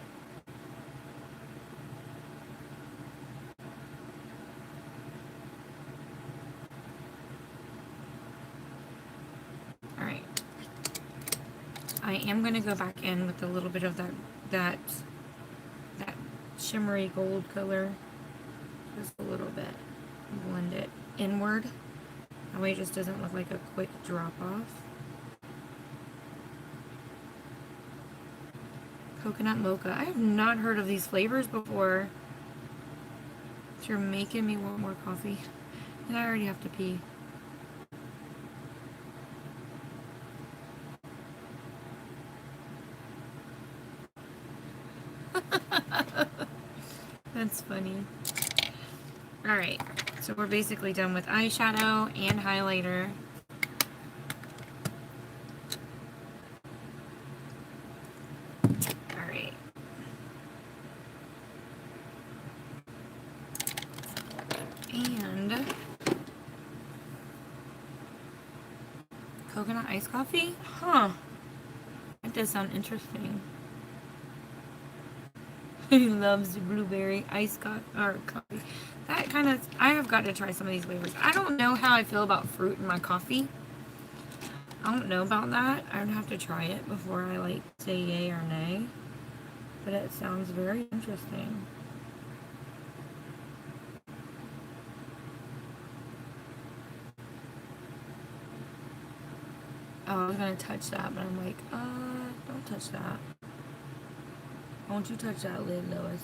Alright. I am going to go back in with a little bit of that shimmery gold color. Just a little bit. Blend it inward. That way it just doesn't look like a quick drop off. Coconut mocha. I have not heard of these flavors before. You're making me want more coffee. And I already have to pee. That's funny. Alright, so we're basically done with eyeshadow and highlighter. Alright. And coconut iced coffee? Huh. That does sound interesting. He loves blueberry iced coffee. That kind of, I have got to try some of these flavors. I don't know how I feel about fruit in my coffee. I don't know about that. I would have to try it before I like say yay or nay. But it sounds very interesting. Oh, I was gonna touch that, but I'm like, don't touch that. Don't you touch that lid, Lois.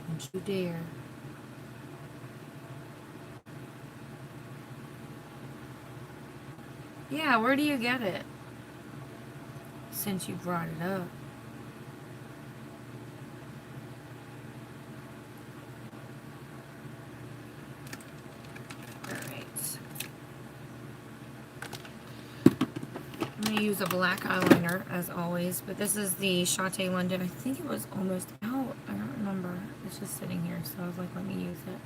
Don't you dare. Yeah, where do you get it? Since you brought it up. Alright. I'm going to use a black eyeliner, as always, but this is the Chateau London. I think it was almost out. I don't remember. It's just sitting here, so I was like, let me use it.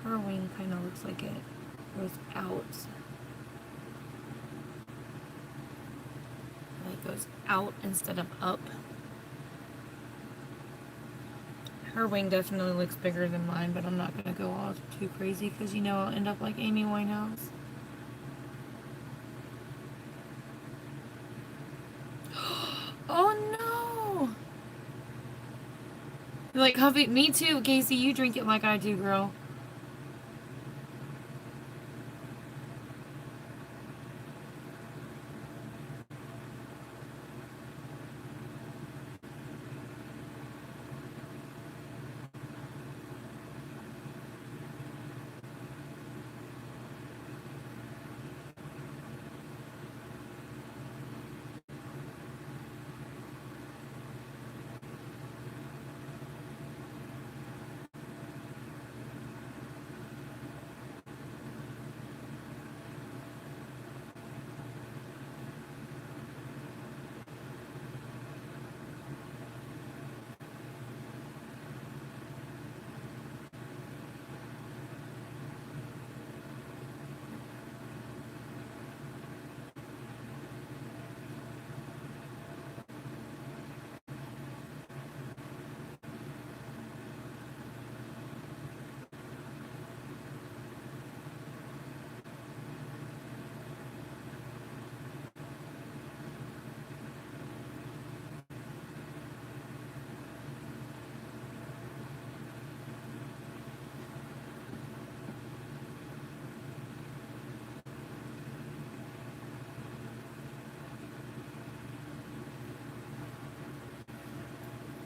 her wing kind of looks like it goes out. It goes out instead of up. Her wing definitely looks bigger than mine, but I'm not going to go all too crazy because you know I'll end up like Amy Winehouse. Oh no! Like, Huffy, me too, Casey, you drink it like I do, girl.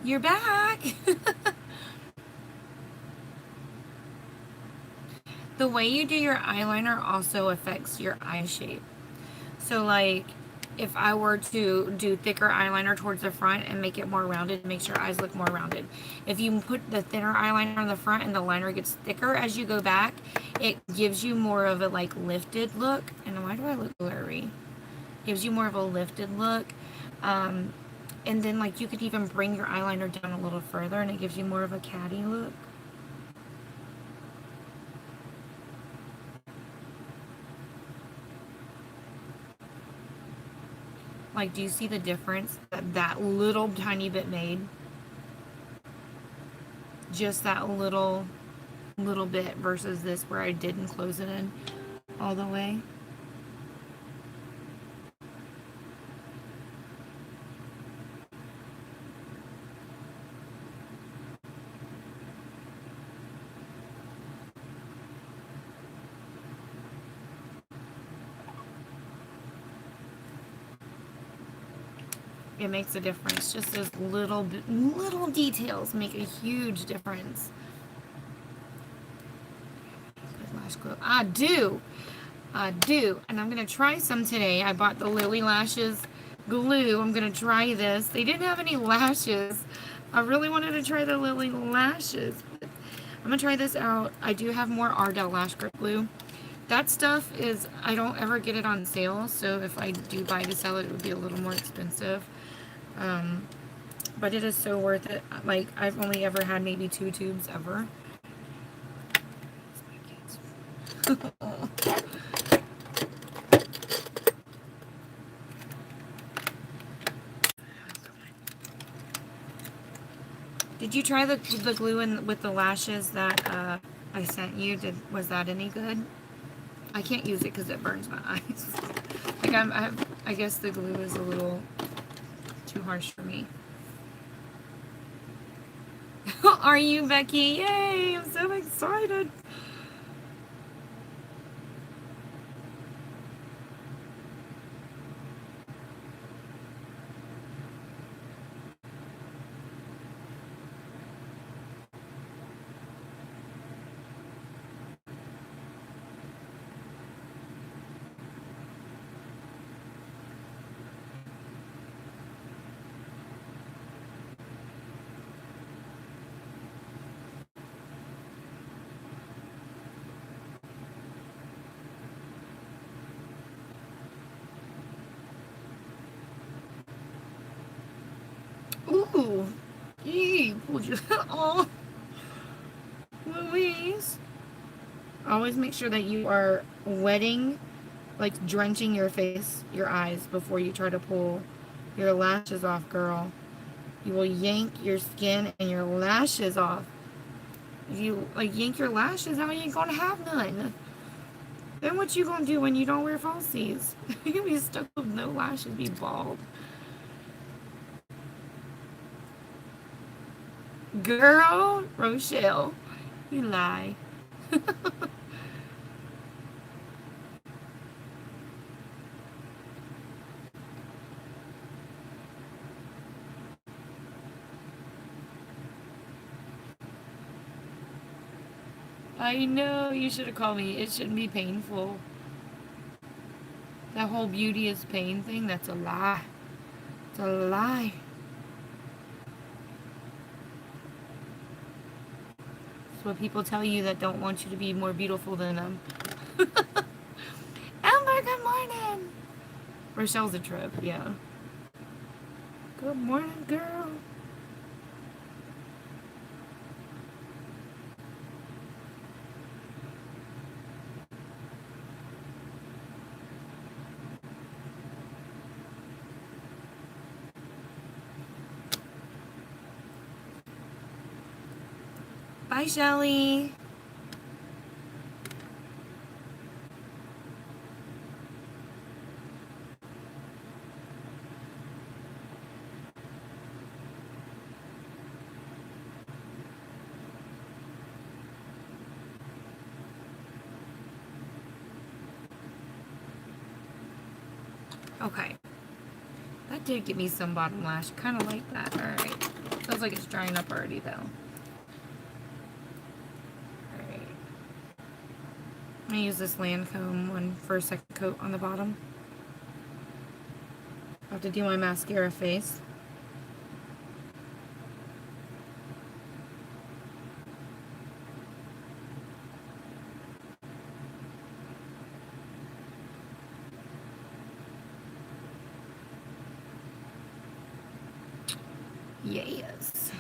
You're back! The way you do your eyeliner also affects your eye shape. So like, if I were to do thicker eyeliner towards the front and make it more rounded, it makes your eyes look more rounded. If you put the thinner eyeliner on the front and the liner gets thicker as you go back, it gives you more of a like lifted look. And why do I look blurry? Gives you more of a lifted look. And then like you could even bring your eyeliner down a little further and it gives you more of a catty look. Like, do you see the difference that that little tiny bit made? Just that little bit versus this where I didn't close it in all the way. It makes a difference. Just those little details make a huge difference. Good lash glue. I do. And I'm going to try some today. I bought the Lily Lashes glue. I'm going to try this. They didn't have any lashes. I really wanted to try the Lily Lashes. But I'm going to try this out. I do have more Ardell Lash Grip Glue. That stuff is, I don't ever get it on sale. So if I do buy to sell it, it would be a little more expensive. But it is so worth it. Like, I've only ever had maybe 2 tubes ever. Did you try the glue in with the lashes that I sent you? Was that any good? I can't use it because it burns my eyes. Like I guess the glue is a little too harsh for me. Are you, Becky? Yay! I'm so excited. Ooh, yee, pulled your oh, Louise. Always make sure that you are wetting, like drenching your face, your eyes, before you try to pull your lashes off, girl. You will yank your skin and your lashes off. If you like yank your lashes out, you ain't gonna have none. Then what you gonna do when you don't wear falsies? You're gonna be stuck with no lashes, be bald. Girl, Rochelle, you lie. I know, you should have called me. It shouldn't be painful. That whole beauty is pain thing, that's a lie. It's a lie. It's what people tell you that don't want you to be more beautiful than them. Amber, good morning. Rochelle's a trip, yeah. Good morning, girl. Bye, Shelly. Okay. That did give me some bottom lash. Kind of like that. Alright. Feels like it's drying up already, though. Alright. I'm going to use this Lancome one for a second coat on the bottom. I have to do my mascara face. Yes.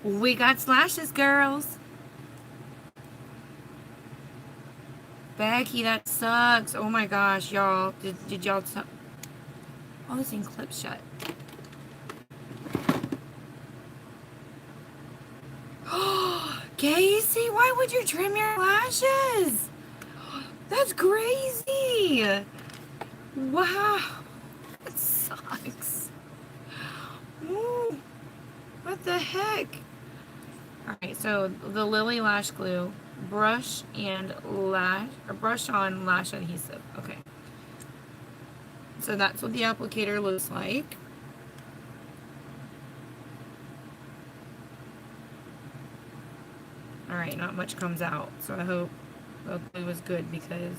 We got slashes, girls. Becky, that sucks. Oh my gosh, y'all. Did y'all... Oh, this thing clips shut. Casey, why would you trim your lashes? That's crazy. Wow. That sucks. Ooh, what the heck? Alright, so the Lily Lash Glue, brush on lash adhesive. Okay. So that's what the applicator looks like. Alright, not much comes out, so I hope the glue was good because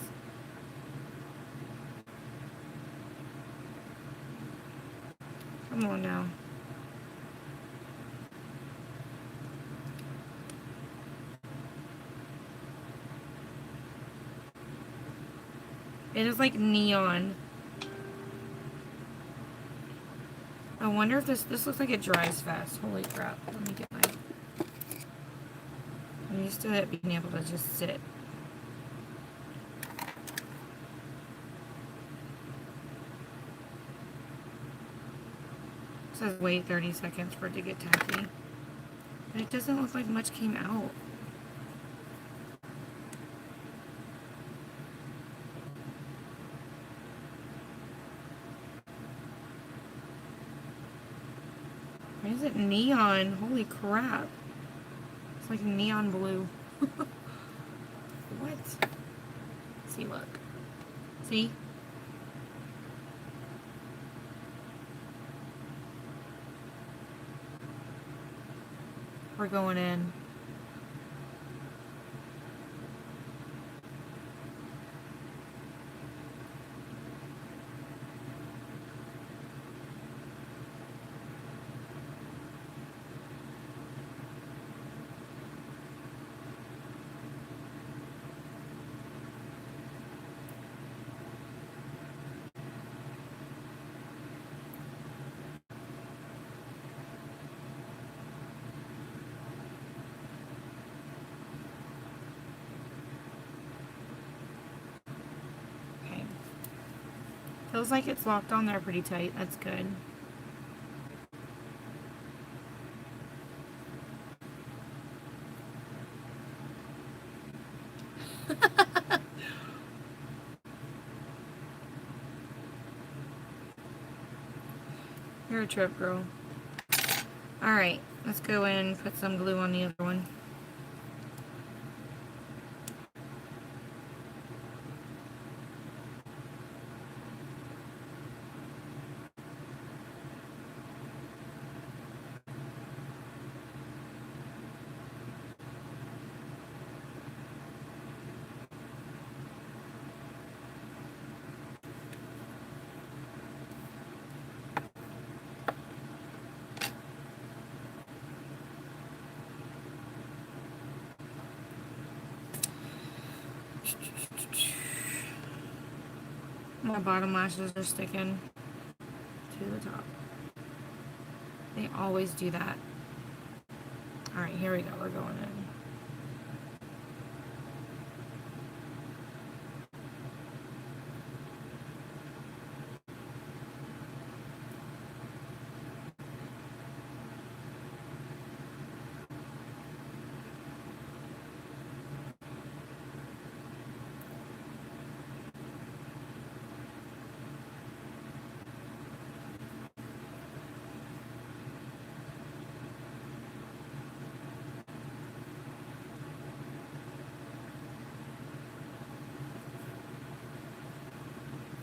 come on now. It is like neon. I wonder if this looks like it dries fast. Holy crap. Let me get my... I'm used to it being able to just sit. It says wait 30 seconds for it to get tacky. But it doesn't look like much came out. Why is it neon? Holy crap. It's like neon blue. What? See, look. See? We're going in. Feels like it's locked on there pretty tight. That's good. You're a trip, girl. Alright, let's go in and put some glue on the other one. My bottom lashes are sticking to the top. They always do that. Alright, here we go. We're going in.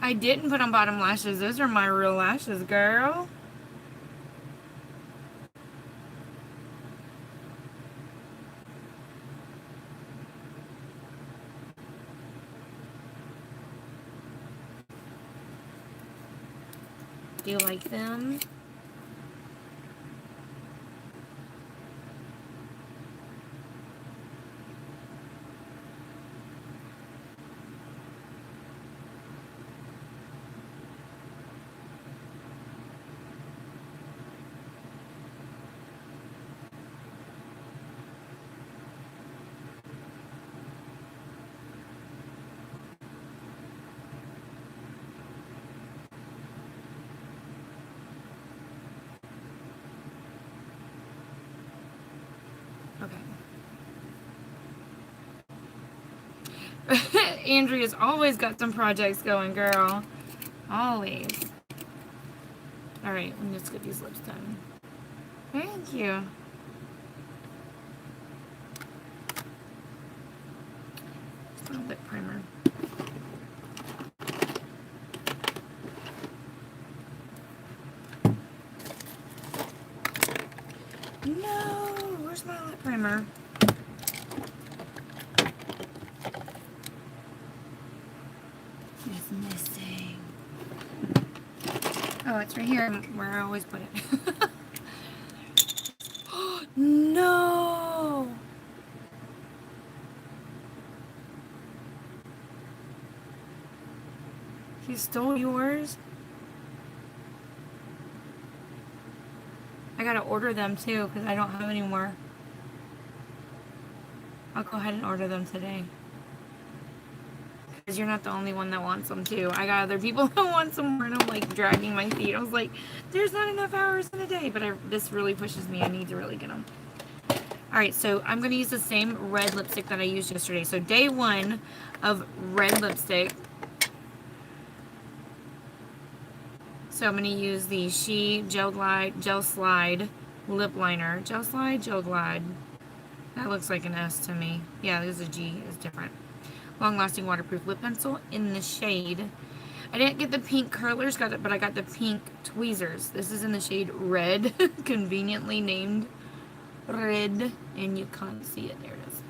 I didn't put on bottom lashes. Those are my real lashes, girl. Do you like them? Okay. Andrea's always got some projects going, girl. Always. Alright, let's get these lips done. Thank you. It's my lip primer. No! Where's my lip primer? It's missing. Oh, it's right here where I always put it. No! He stole yours? I gotta order them too, because I don't have any more. I'll go ahead and order them today. Because you're not the only one that wants them too. I got other people that want some more, and I'm like dragging my feet. I was like, there's not enough hours in a day, but this really pushes me. I need to really get them. Alright, so I'm going to use the same red lipstick that I used yesterday. So day 1 of red lipstick. So I'm going to use the She Gel Slide Lip Liner. Gel Slide, Gel Glide. That looks like an S to me. Yeah, there's a G. It's different. Long-lasting waterproof lip pencil in the shade. I didn't get the pink curlers, but I got the pink tweezers. This is in the shade Red, conveniently named Red, and you can't see it. There it is.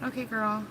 Okay, girl.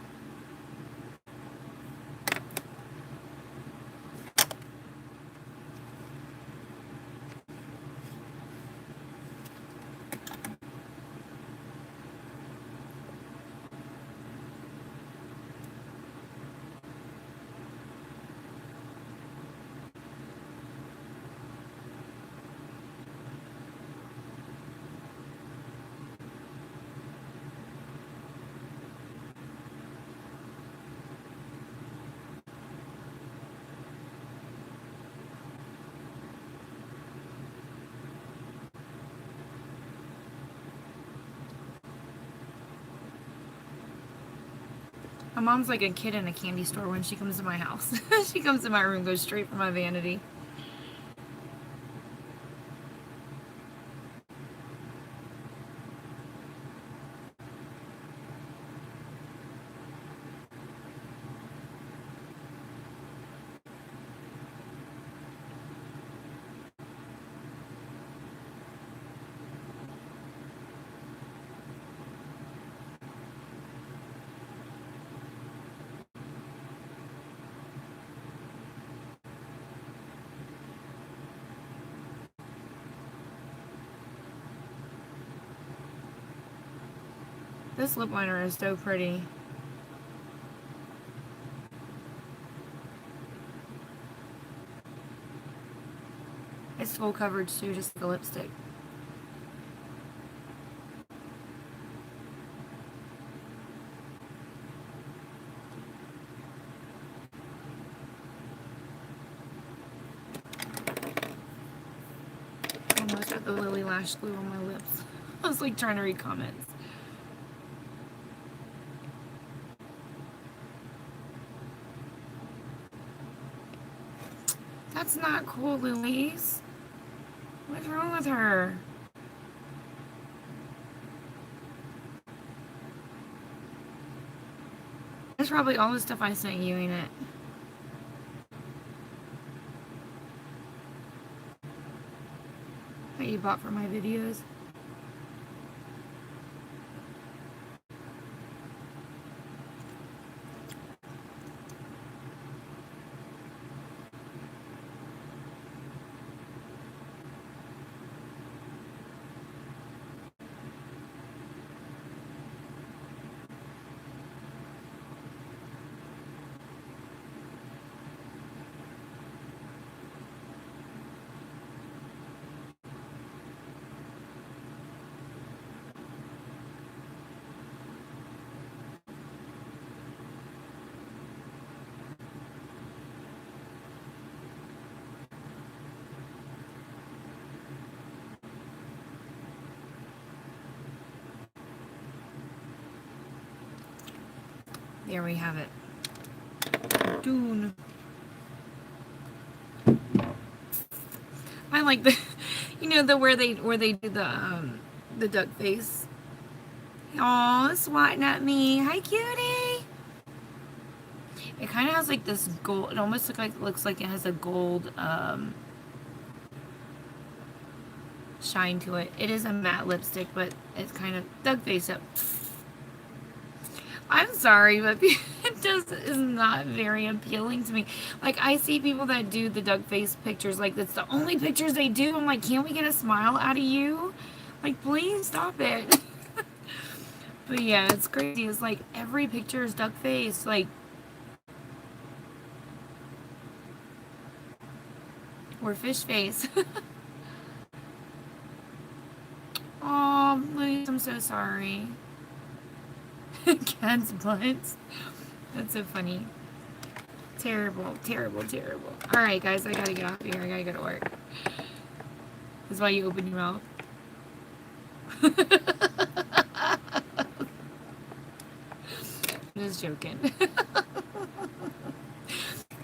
My mom's like a kid in a candy store when she comes to my house. She comes to my room, goes straight for my vanity. This lip liner is so pretty. It's full coverage too, just the lipstick. Almost got the Lily Lash glue on my lips. I was like trying to read comments. That's not cool, Louise. What's wrong with her? That's probably all the stuff I sent you, ain't it? That you bought for my videos. There we have it. Dune. I like the, you know, the where they do the duck face. Aw, swatting at me. Hi, cutie. It kind of has like this gold. It almost looks like it has a gold shine to it. It is a matte lipstick, but it's kind of duck face up. I'm sorry, but it just is not very appealing to me. Like, I see people that do the duck face pictures, like, that's the only pictures they do. I'm like, can't we get a smile out of you? Like, please stop it. But yeah, it's crazy. It's like, every picture is duck face. Like, or fish face. Oh, please, I'm so sorry. Cat's butts. That's so funny. Terrible, terrible, terrible. Alright, guys, I gotta get off here. I gotta go to work. That's why you open your mouth. I'm just joking.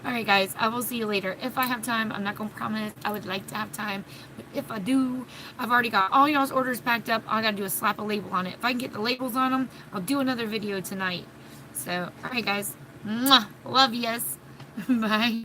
Alright, guys, I will see you later. If I have time, I'm not gonna promise. I would like to have time. But if I do, I've already got all y'all's orders packed up. All I gotta do is slap a label on it. If I can get the labels on them, I'll do another video tonight. So, alright, guys. Mwah! Love yous. Bye.